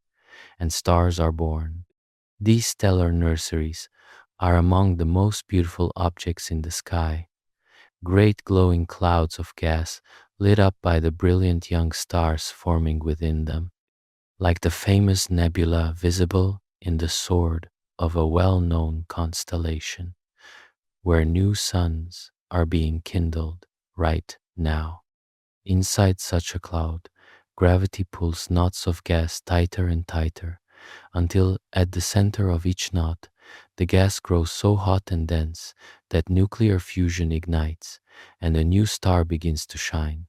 and stars are born. These stellar nurseries are among the most beautiful objects in the sky, great glowing clouds of gas lit up by the brilliant young stars forming within them, like the famous nebula visible in the sword of a well-known constellation, where new suns are being kindled right now. Inside such a cloud, gravity pulls knots of gas tighter and tighter, until at the center of each knot, the gas grows so hot and dense that nuclear fusion ignites and a new star begins to shine,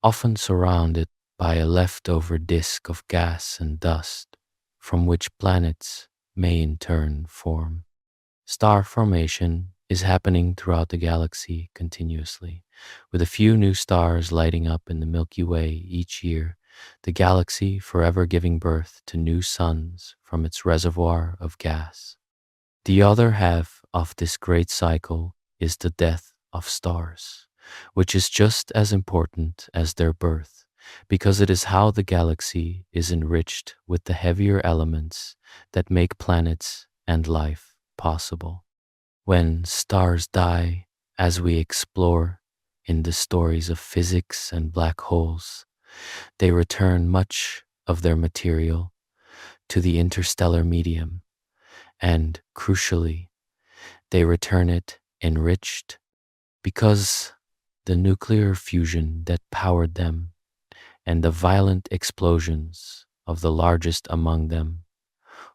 often surrounded by a leftover disk of gas and dust from which planets may in turn form. Star formation is happening throughout the galaxy continuously, with a few new stars lighting up in the Milky Way each year the galaxy forever giving birth to new suns from its reservoir of gas. The other half of this great cycle is the death of stars, which is just as important as their birth, because it is how the galaxy is enriched with the heavier elements that make planets and life possible. When stars die, as we explore in the stories of physics and black holes, they return much of their material to the interstellar medium, and crucially, they return it enriched because the nuclear fusion that powered them and the violent explosions of the largest among them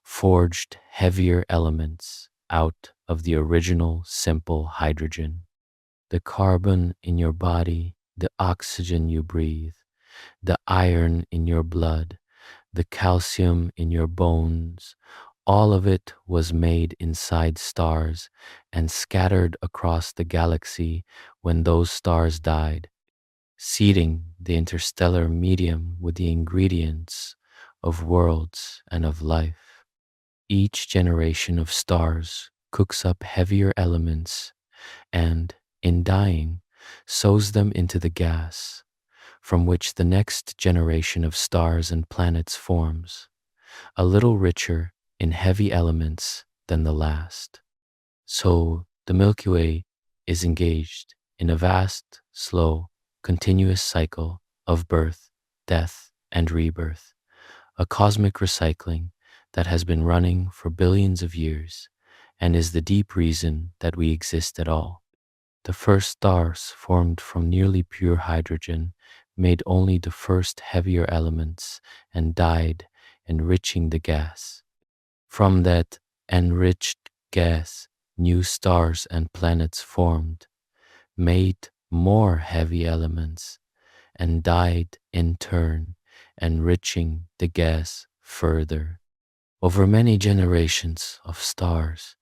forged heavier elements out of the original simple hydrogen. The carbon in your body, the oxygen you breathe, the iron in your blood, the calcium in your bones, all of it was made inside stars and scattered across the galaxy when those stars died, seeding the interstellar medium with the ingredients of worlds and of life. Each generation of stars cooks up heavier elements and, in dying, sows them into the gas, from which the next generation of stars and planets forms, a little richer in heavy elements than the last. So the Milky Way is engaged in a vast, slow, continuous cycle of birth, death, and rebirth, a cosmic recycling that has been running for billions of years and is the deep reason that we exist at all. The first stars formed from nearly pure hydrogen made only the first heavier elements and died, enriching the gas. From that enriched gas, new stars and planets formed, made more heavy elements, and died in turn, enriching the gas further. Over many generations of stars,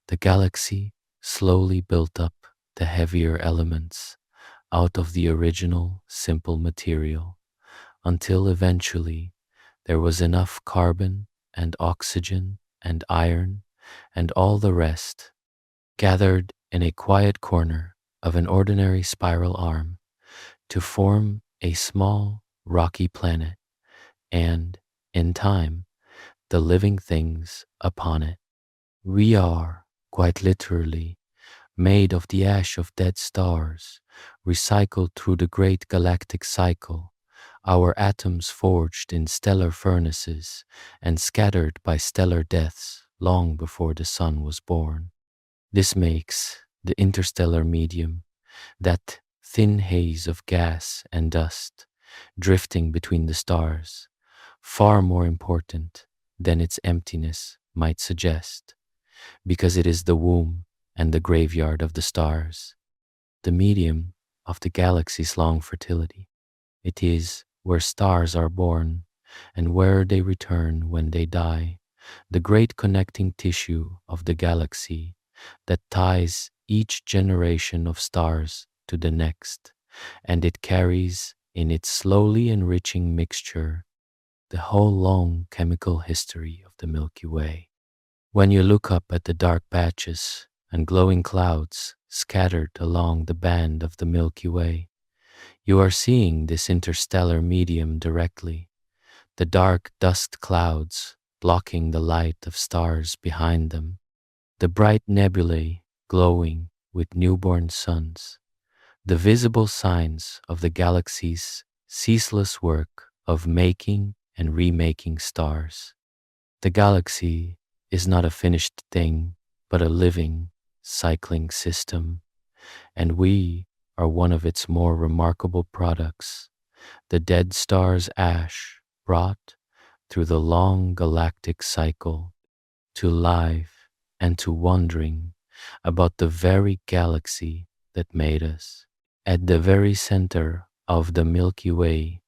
the galaxy slowly built up the heavier elements out of the original simple material, until eventually there was enough carbon and oxygen and iron and all the rest gathered in a quiet corner of an ordinary spiral arm to form a small rocky planet and, in time, the living things upon it. We are, quite literally, made of the ash of dead stars, recycled through the great galactic cycle, our atoms forged in stellar furnaces and scattered by stellar deaths long before the sun was born. This makes the interstellar medium, that thin haze of gas and dust drifting between the stars, far more important than its emptiness might suggest, because it is the womb and the graveyard of the stars, the medium of the galaxy's long fertility. It is where stars are born and where they return when they die, the great connecting tissue of the galaxy that ties each generation of stars to the next, and it carries in its slowly enriching mixture the whole long chemical history of the Milky Way. When you look up at the dark patches and glowing clouds scattered along the band of the Milky Way, you are seeing this interstellar medium directly, the dark dust clouds blocking the light of stars behind them, the bright nebulae glowing with newborn suns, the visible signs of the galaxy's ceaseless work of making and remaking stars. The galaxy is not a finished thing, but a living, cycling system, and we are one of its more remarkable products, the dead star's ash brought through the long galactic cycle to life and to wondering about the very galaxy that made us. At the very center of the Milky Way,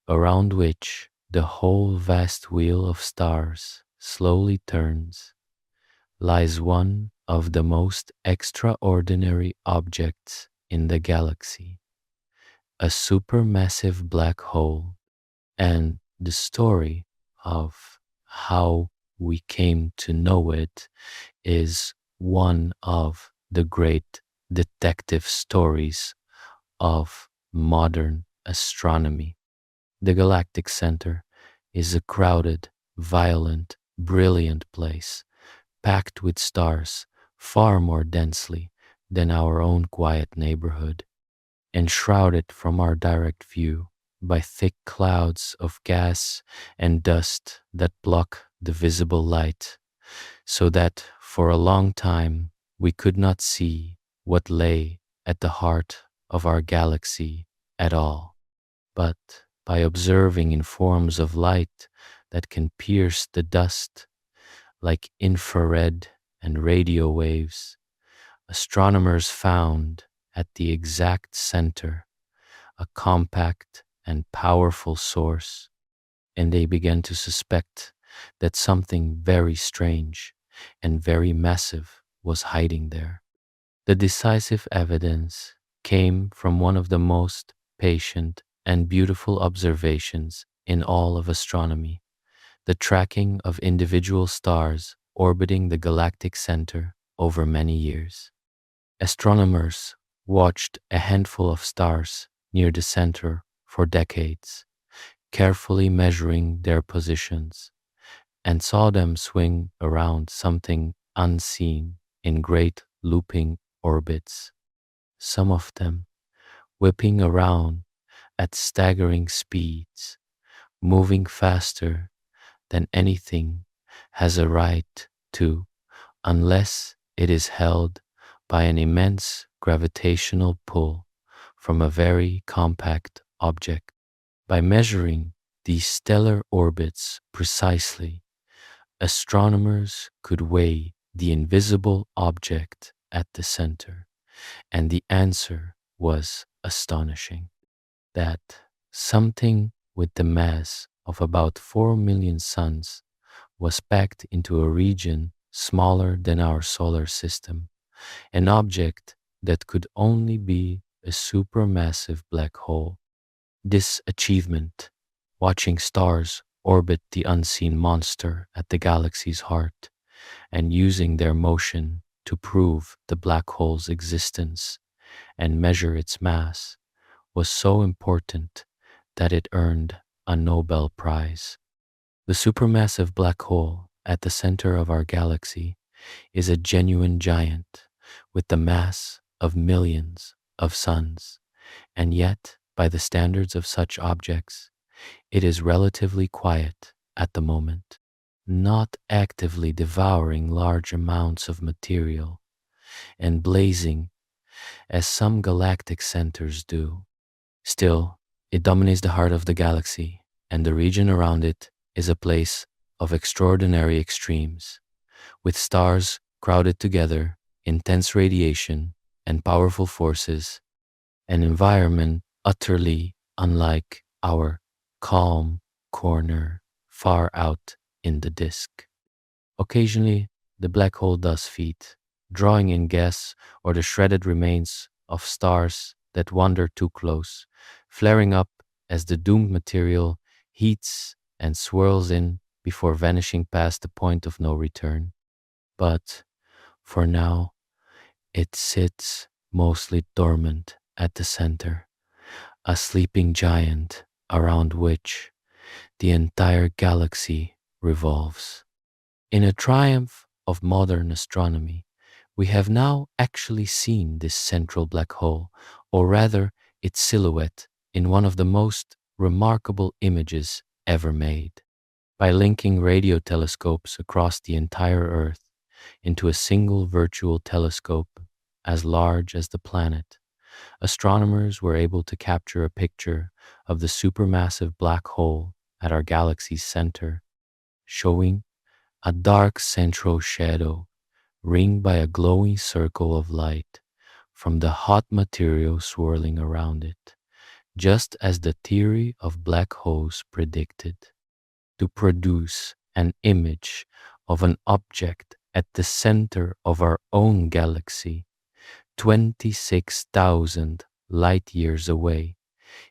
around which the whole vast wheel of stars slowly turns, lies one of the most extraordinary objects in the galaxy, a supermassive black hole And the story of how we came to know it is one of the great detective stories of modern astronomy. The galactic center is a crowded, violent, brilliant place, packed with stars far more densely than our own quiet neighborhood, enshrouded from our direct view by thick clouds of gas and dust that block the visible light, so that for a long time we could not see what lay at the heart of our galaxy at all. But by observing in forms of light that can pierce the dust like infrared and radio waves, astronomers found at the exact center a compact and powerful source, and they began to suspect that something very strange and very massive was hiding there. The decisive evidence came from one of the most patient and beautiful observations in all of astronomy: the tracking of individual stars orbiting the galactic center over many years. Astronomers watched a handful of stars near the center for decades, carefully measuring their positions, and saw them swing around something unseen in great looping orbits, some of them whipping around at staggering speeds, moving faster than anything has a right to, unless it is held by an immense gravitational pull from a very compact object. By measuring these stellar orbits precisely, astronomers could weigh the invisible object at the center, and the answer was astonishing: that something with the mass of about 4 million suns was packed into a region smaller than our solar system, an object that could only be a supermassive black hole. This achievement, watching stars orbit the unseen monster at the galaxy's heart and using their motion to prove the black hole's existence and measure its mass, was so important that it earned a Nobel Prize. The supermassive black hole at the center of our galaxy is a genuine giant with the mass of millions of suns, and yet, by the standards of such objects, it is relatively quiet at the moment, not actively devouring large amounts of material and blazing as some galactic centers do. Still, it dominates the heart of the galaxy, and the region around it is a place of extraordinary extremes, with stars crowded together, intense radiation, and powerful forces, an environment utterly unlike our calm corner far out in the disk. Occasionally, the black hole does feed, drawing in gas or the shredded remains of stars that wander too close, flaring up as the doomed material heats and swirls in before vanishing past the point of no return. But for now, it sits mostly dormant at the center, a sleeping giant around which the entire galaxy revolves. In a triumph of modern astronomy, we have now actually seen this central black hole, or rather its silhouette, in one of the most remarkable images ever made. By linking radio telescopes across the entire Earth into a single virtual telescope as large as the planet, astronomers were able to capture a picture of the supermassive black hole at our galaxy's center, showing a dark central shadow ringed by a glowing circle of light from the hot material swirling around it, just as the theory of black holes predicted. To produce an image of an object at the center of our own galaxy, 26,000 light years away,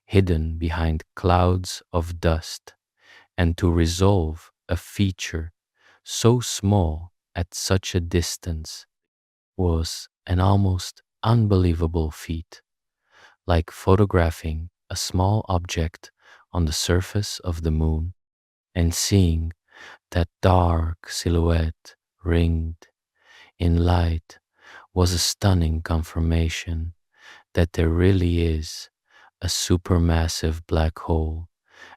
hidden behind clouds of dust, and to resolve a feature so small at such a distance was an almost unbelievable feat, like photographing a small object on the surface of the moon and seeing that dark silhouette ringed in light was a stunning confirmation that there really is a supermassive black hole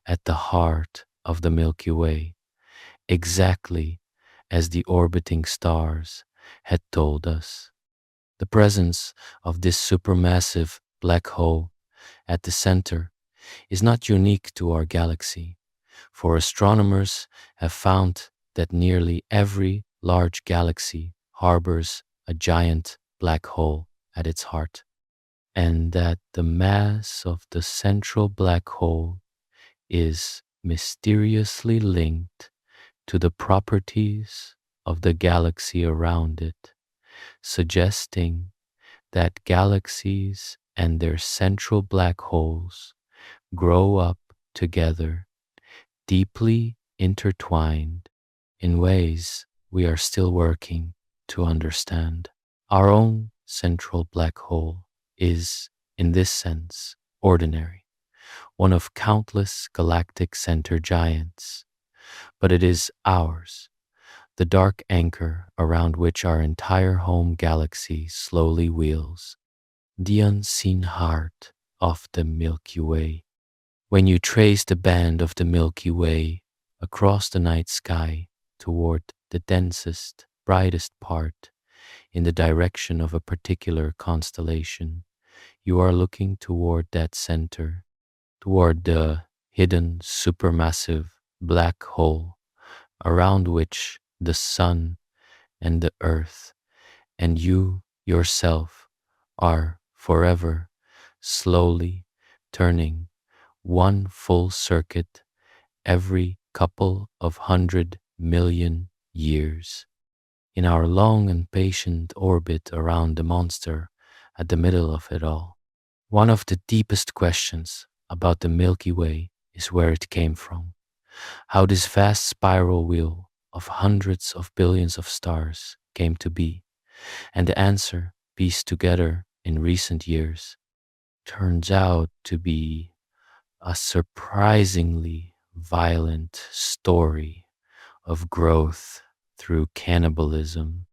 at the heart of the Milky Way, exactly as the orbiting stars had told us. The presence of this supermassive black hole at the center is not unique to our galaxy, for astronomers have found that nearly every large galaxy harbors a giant black hole at its heart, and that the mass of the central black hole is mysteriously linked to the properties of the galaxy around it, suggesting that galaxies and their central black holes grow up together, deeply intertwined in ways we are still working to understand. Our own central black hole is, in this sense, ordinary, one of countless galactic center giants, but it is ours, the dark anchor around which our entire home galaxy slowly wheels, the unseen heart of the Milky Way. When you trace the band of the Milky Way across the night sky toward the densest, brightest part in the direction of a particular constellation, you are looking toward that center, toward the hidden supermassive black hole around which the sun and the earth and you yourself are forever slowly turning one full circuit every couple of 100 million years in our long and patient orbit around the monster at the middle of it all. One of the deepest questions about the Milky Way is where it came from, how this vast spiral wheel of hundreds of billions of stars came to be, and the answer, pieced together in recent years, turns out to be a surprisingly violent story of growth through cannibalism.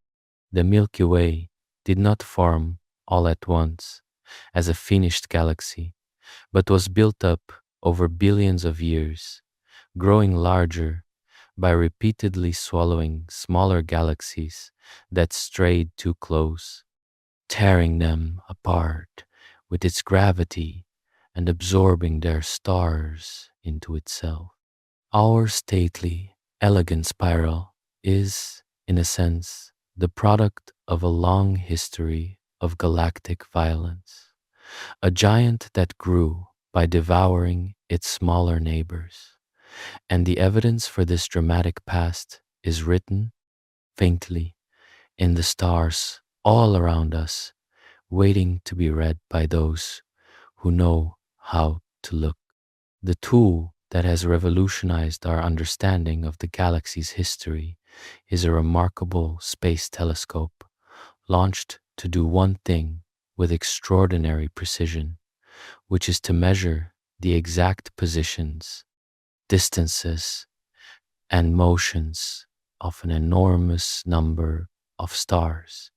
The Milky Way did not form all at once as a finished galaxy, but was built up over billions of years, growing larger by repeatedly swallowing smaller galaxies that strayed too close, tearing them apart with its gravity and absorbing their stars into itself. Our stately, elegant spiral is, in a sense, the product of a long history of galactic violence, a giant that grew by devouring its smaller neighbors. And the evidence for this dramatic past is written, faintly, in the stars all around us, waiting to be read by those who know how to look. The tool that has revolutionized our understanding of the galaxy's history is a remarkable space telescope, launched to do one thing with extraordinary precision, which is to measure the exact positions, distances, and motions of an enormous number of stars,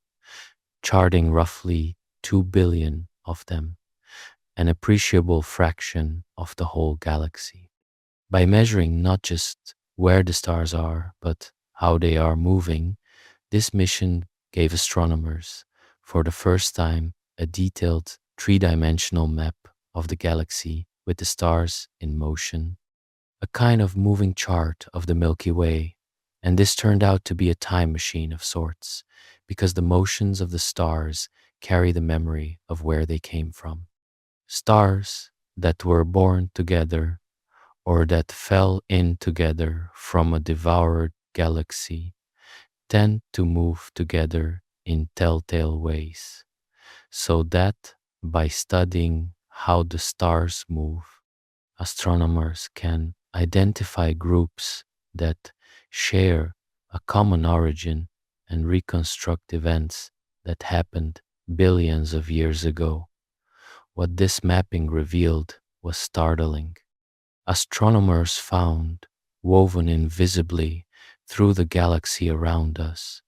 charting roughly 2 billion of them, an appreciable fraction of the whole galaxy. By measuring not just where the stars are, but how they are moving, this mission gave astronomers, for the first time, a detailed three-dimensional map of the galaxy with the stars in motion, a kind of moving chart of the Milky Way. And this turned out to be a time machine of sorts, because the motions of the stars carry the memory of where they came from. Stars that were born together or that fell in together from a devoured galaxy tend to move together in telltale ways, so that by studying how the stars move. Astronomers can identify groups that share a common origin and reconstruct events that happened billions of years ago. What this mapping revealed was startling. Astronomers found, woven invisibly through the galaxy around us,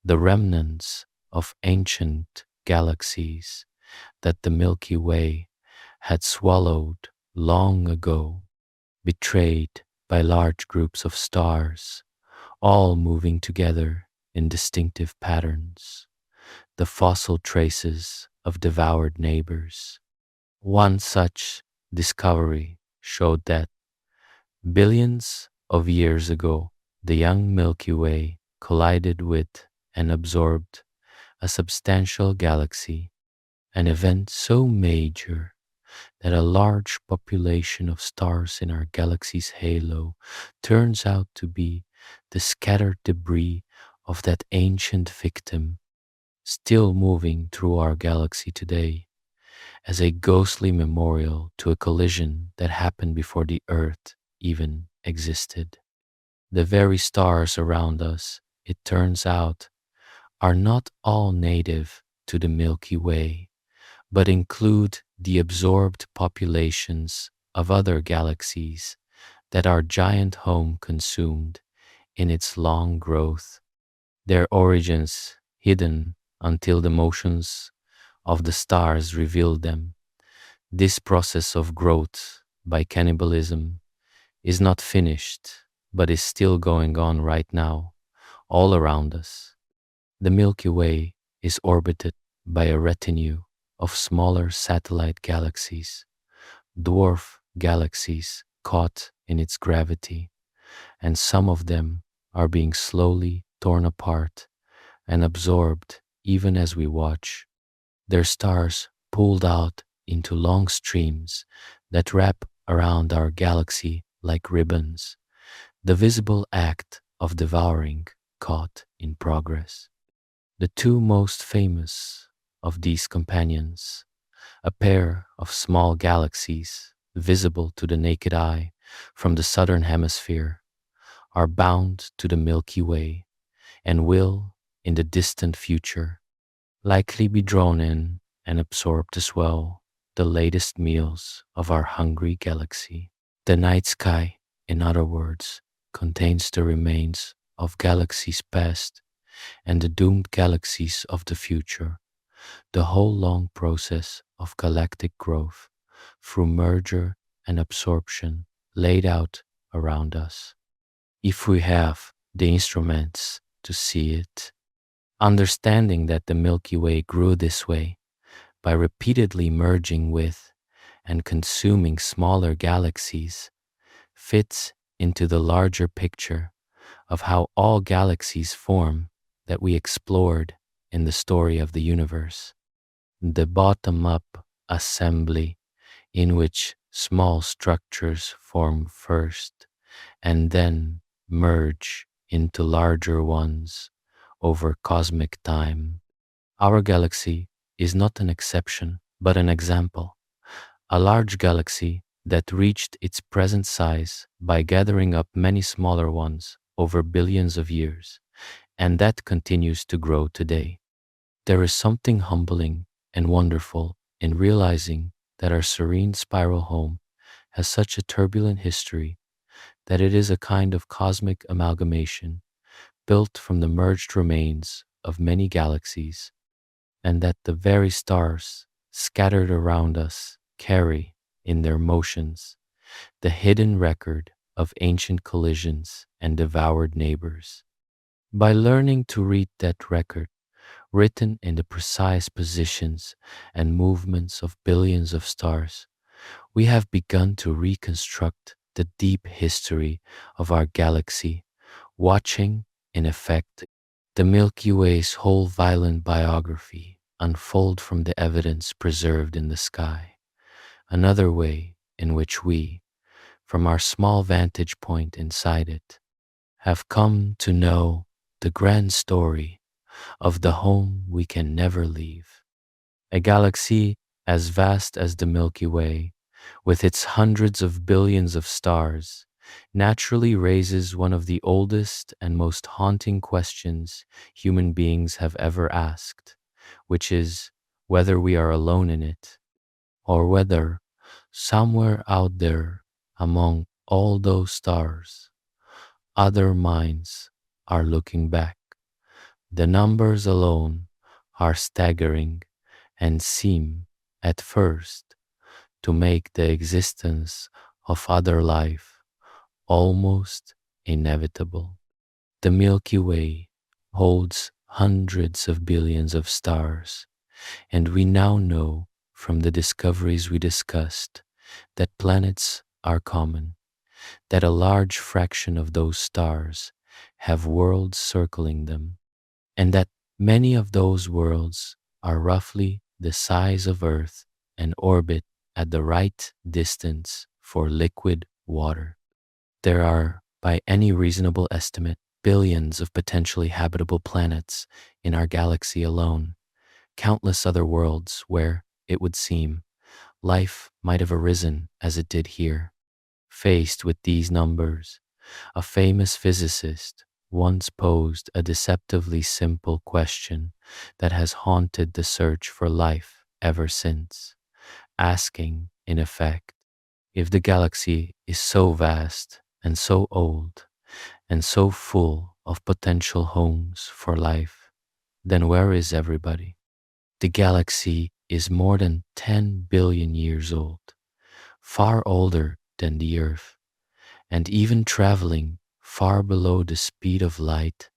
the remnants of ancient galaxies that the Milky Way had swallowed long ago, betrayed by large groups of stars, all moving together in distinctive patterns, the fossil traces of devoured neighbors. One such discovery showed that billions of years ago, the young Milky Way collided with and absorbed a substantial galaxy, an event so major that a large population of stars in our galaxy's halo turns out to be the scattered debris of that ancient victim, still moving through our galaxy today as a ghostly memorial to a collision that happened before the Earth even existed. The very stars around us, it turns out, are not all native to the Milky Way, but include the absorbed populations of other galaxies that our giant home consumed in its long growth, their origins hidden until the motions of the stars revealed them. This process of growth by cannibalism is not finished, but is still going on right now, all around us. The Milky Way is orbited by a retinue of smaller satellite galaxies, dwarf galaxies caught in its gravity, and some of them are being slowly torn apart and absorbed even as we watch, their stars pulled out into long streams that wrap around our galaxy like ribbons, the visible act of devouring caught in progress. The two most famous of these companions, a pair of small galaxies visible to the naked eye from the southern hemisphere, are bound to the Milky Way and will, in the distant future, likely be drawn in and absorbed as well the latest meals of our hungry galaxy. The night sky, in other words, contains the remains of galaxies past and the doomed galaxies of the future, the whole long process of galactic growth through merger and absorption laid out around us. If we have the instruments to see it, understanding that the Milky Way grew this way by repeatedly merging with and consuming smaller galaxies fits into the larger picture of how all galaxies form that we explored in the story of the universe. The bottom-up assembly in which small structures form first and then merge into larger ones over cosmic time. Our galaxy is not an exception, but an example. A large galaxy that reached its present size by gathering up many smaller ones over billions of years, and that continues to grow today. There is something humbling and wonderful in realizing that our serene spiral home has such a turbulent history that it is a kind of cosmic amalgamation built from the merged remains of many galaxies, and that the very stars scattered around us carry, in their motions, the hidden record of ancient collisions and devoured neighbors. By learning to read that record, written in the precise positions and movements of billions of stars, we have begun to reconstruct the deep history of our galaxy, watching, in effect, the Milky Way's whole violent biography unfold from the evidence preserved in the sky. Another way in which we, from our small vantage point inside it, have come to know the grand story of the home we can never leave. A galaxy as vast as the Milky Way, with its hundreds of billions of stars, naturally raises one of the oldest and most haunting questions human beings have ever asked, which is whether we are alone in it, or whether somewhere out there among all those stars, other minds are looking back. The numbers alone are staggering and seem, at first, to make the existence of other life almost inevitable. The Milky Way holds hundreds of billions of stars, and we now know from the discoveries we discussed that planets are common, that a large fraction of those stars have worlds circling them, and that many of those worlds are roughly the size of Earth and orbit at the right distance for liquid water. There are, by any reasonable estimate, billions of potentially habitable planets in our galaxy alone, countless other worlds where, it would seem, life might have arisen as it did here. Faced with these numbers, a famous physicist once posed a deceptively simple question that has haunted the search for life ever since, asking, in effect, if the galaxy is so vast and so old and so full of potential homes for life, then where is everybody? The galaxy is more than 10 billion years old, far older than the Earth, and even traveling far below the speed of light.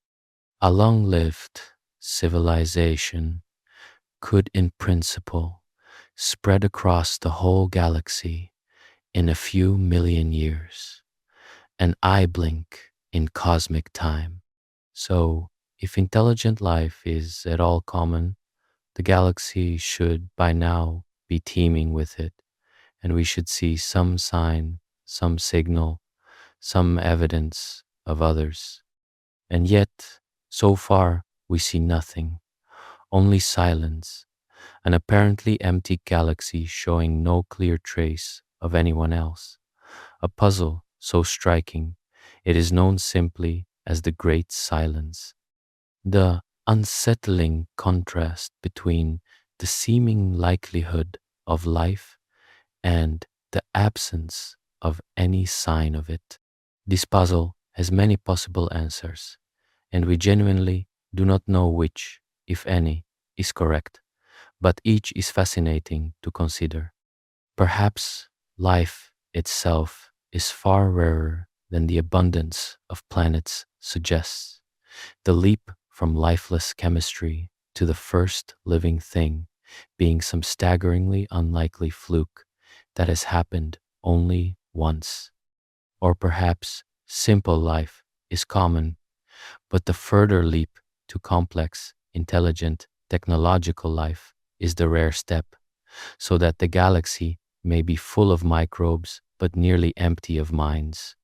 A long-lived civilization could, in principle, spread across the whole galaxy in a few million years, an eye blink in cosmic time. So, if intelligent life is at all common, the galaxy should by now be teeming with it, and we should see some sign, some signal, some evidence of others. And yet, so far, we see nothing, only silence, an apparently empty galaxy showing no clear trace of anyone else. A puzzle so striking, it is known simply as the Great Silence. The unsettling contrast between the seeming likelihood of life and the absence of any sign of it. This puzzle has many possible answers, and we genuinely do not know which, if any, is correct, but each is fascinating to consider. Perhaps life itself is far rarer than the abundance of planets suggests. The leap from lifeless chemistry to the first living thing being some staggeringly unlikely fluke that has happened only once. Or perhaps simple life is common, but the further leap to complex, intelligent, technological life is the rare step, so that the galaxy may be full of microbes but nearly empty of minds.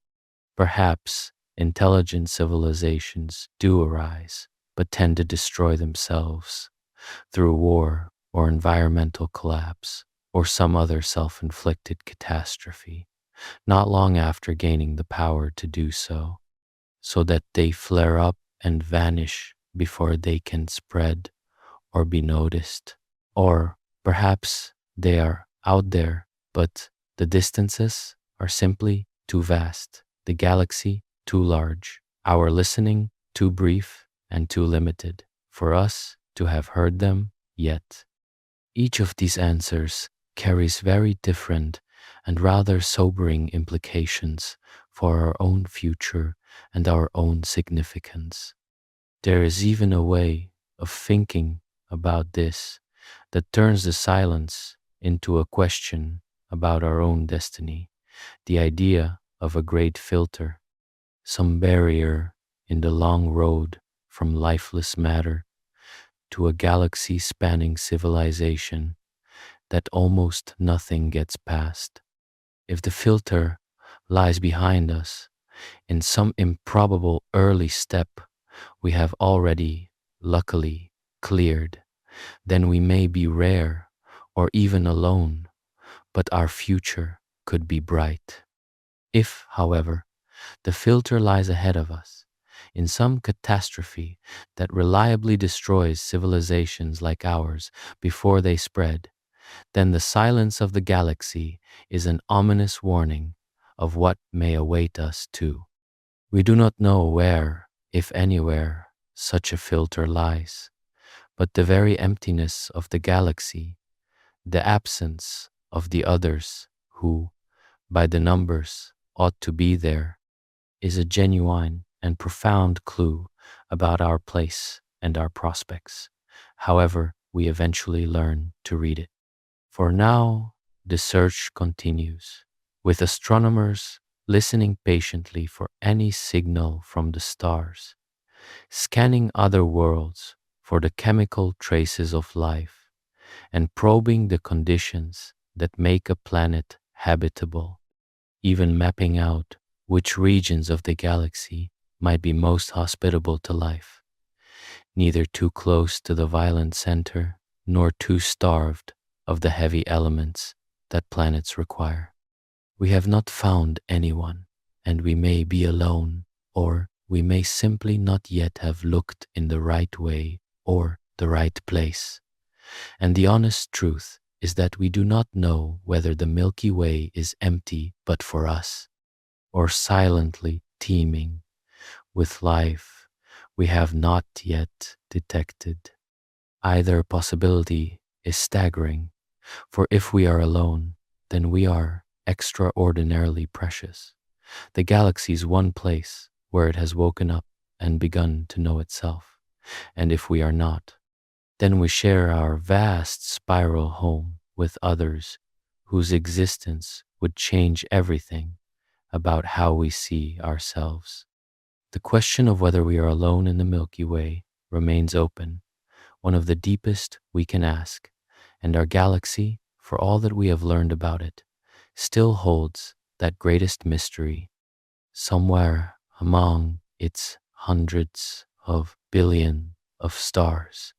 Perhaps intelligent civilizations do arise, but tend to destroy themselves through war or environmental collapse or some other self-inflicted catastrophe, not long after gaining the power to do so, so that they flare up and vanish before they can spread or be noticed. Or perhaps they are out there, but the distances are simply too vast, the galaxy too large, our listening too brief and too limited for us to have heard them yet. Each of these answers carries very different and rather sobering implications for our own future and our own significance. There is even a way of thinking about this that turns the silence into a question about our own destiny, the idea of a great filter, some barrier in the long road from lifeless matter to a galaxy-spanning civilization that almost nothing gets past. If the filter lies behind us, in some improbable early step we have already, luckily, cleared, then we may be rare or even alone, but our future could be bright. If, however, the filter lies ahead of us, in some catastrophe that reliably destroys civilizations like ours before they spread, then the silence of the galaxy is an ominous warning of what may await us too. We do not know where, if anywhere, such a filter lies, but the very emptiness of the galaxy, the absence of the others who, by the numbers, ought to be there, is a genuine and profound clue about our place and our prospects, however we eventually learn to read it. For now, the search continues, with astronomers listening patiently for any signal from the stars, scanning other worlds for the chemical traces of life, and probing the conditions that make a planet habitable, even mapping out which regions of the galaxy might be most hospitable to life, neither too close to the violent center nor too starved of the heavy elements that planets require. We have not found anyone, and we may be alone, or we may simply not yet have looked in the right way or the right place. And the honest truth is that we do not know whether the Milky Way is empty but for us, or silently teeming with life we have not yet detected. Either possibility is staggering, for if we are alone, then we are extraordinarily precious. The galaxy's one place where it has woken up and begun to know itself. And if we are not, then we share our vast spiral home with others whose existence would change everything about how we see ourselves. The question of whether we are alone in the Milky Way remains open, one of the deepest we can ask, and our galaxy, for all that we have learned about it, still holds that greatest mystery somewhere among its hundreds of billions of stars,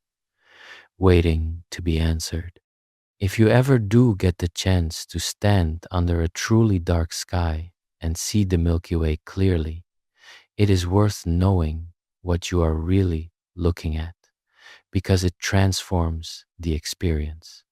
waiting to be answered. If you ever do get the chance to stand under a truly dark sky and see the Milky Way clearly, it is worth knowing what you are really looking at, because it transforms the experience.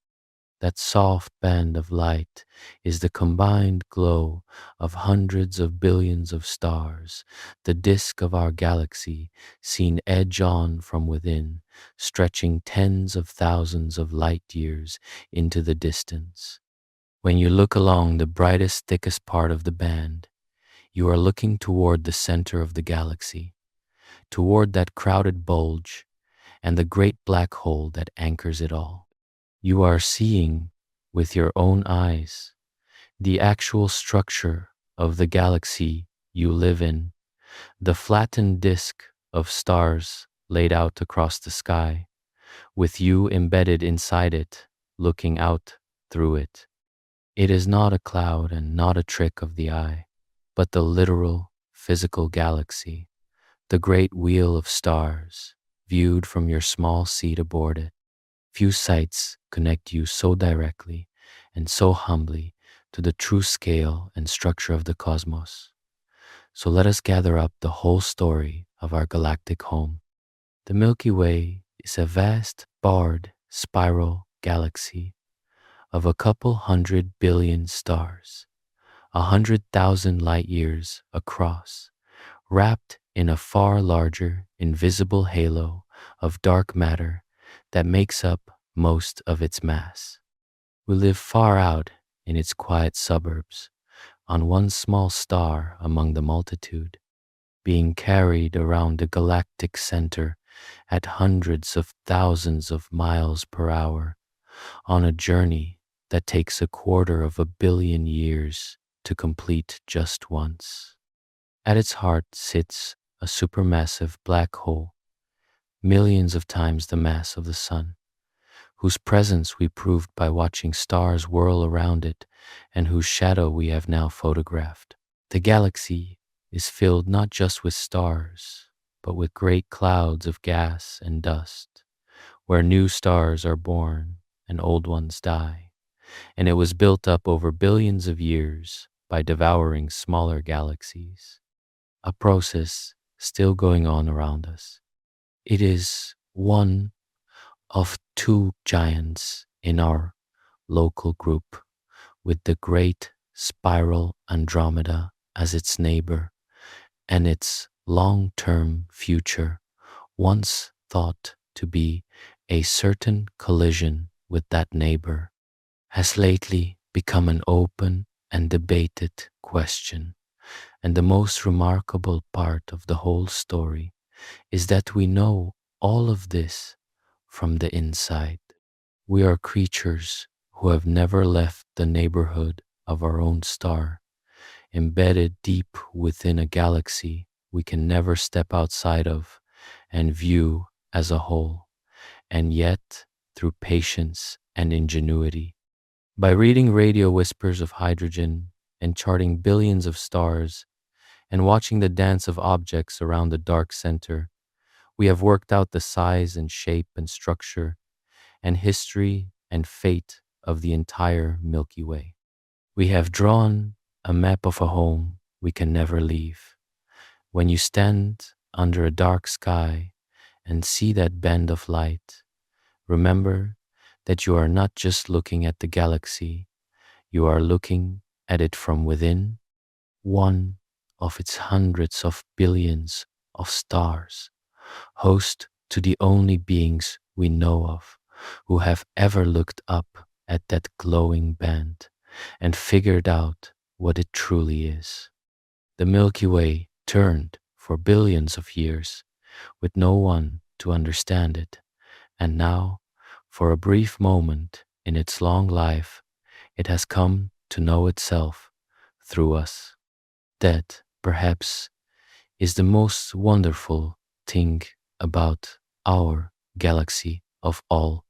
That soft band of light is the combined glow of hundreds of billions of stars, the disk of our galaxy seen edge on from within, stretching tens of thousands of light years into the distance. When you look along the brightest, thickest part of the band, you are looking toward the center of the galaxy, toward that crowded bulge and the great black hole that anchors it all. You are seeing with your own eyes the actual structure of the galaxy you live in, the flattened disk of stars laid out across the sky, with you embedded inside it, looking out through it. It is not a cloud and not a trick of the eye, but the literal physical galaxy, the great wheel of stars, viewed from your small seat aboard it. Few sights connect you so directly and so humbly to the true scale and structure of the cosmos. So let us gather up the whole story of our galactic home. The Milky Way is a vast, barred, spiral galaxy of a couple 100 billion stars, 100,000 light years across, wrapped in a far larger, invisible halo of dark matter that makes up most of its mass. We live far out in its quiet suburbs, on one small star among the multitude, being carried around the galactic center at hundreds of thousands of miles per hour, on a journey that takes 250 million years to complete just once. At its heart sits a supermassive black hole, millions of times the mass of the sun, whose presence we proved by watching stars whirl around it and whose shadow we have now photographed. The galaxy is filled not just with stars, but with great clouds of gas and dust, where new stars are born and old ones die, and it was built up over billions of years by devouring smaller galaxies, a process still going on around us. It is one of two giants in our local group, with the great spiral Andromeda as its neighbor, and its long-term future, once thought to be a certain collision with that neighbor, has lately become an open and debated question. And the most remarkable part of the whole story is that we know all of this from the inside. We are creatures who have never left the neighborhood of our own star, embedded deep within a galaxy we can never step outside of and view as a whole. And yet, through patience and ingenuity, by reading radio whispers of hydrogen and charting billions of stars and watching the dance of objects around the dark center, we have worked out the size and shape and structure and history and fate of the entire Milky Way. We have drawn a map of a home we can never leave. When you stand under a dark sky and see that band of light, remember that you are not just looking at the galaxy, you are looking at it from within, one of its hundreds of billions of stars, host to the only beings we know of who have ever looked up at that glowing band and figured out what it truly is. The Milky Way turned for billions of years with no one to understand it, and now, for a brief moment in its long life, it has come to know itself through us. That, perhaps, is the most wonderful thing about our galaxy of all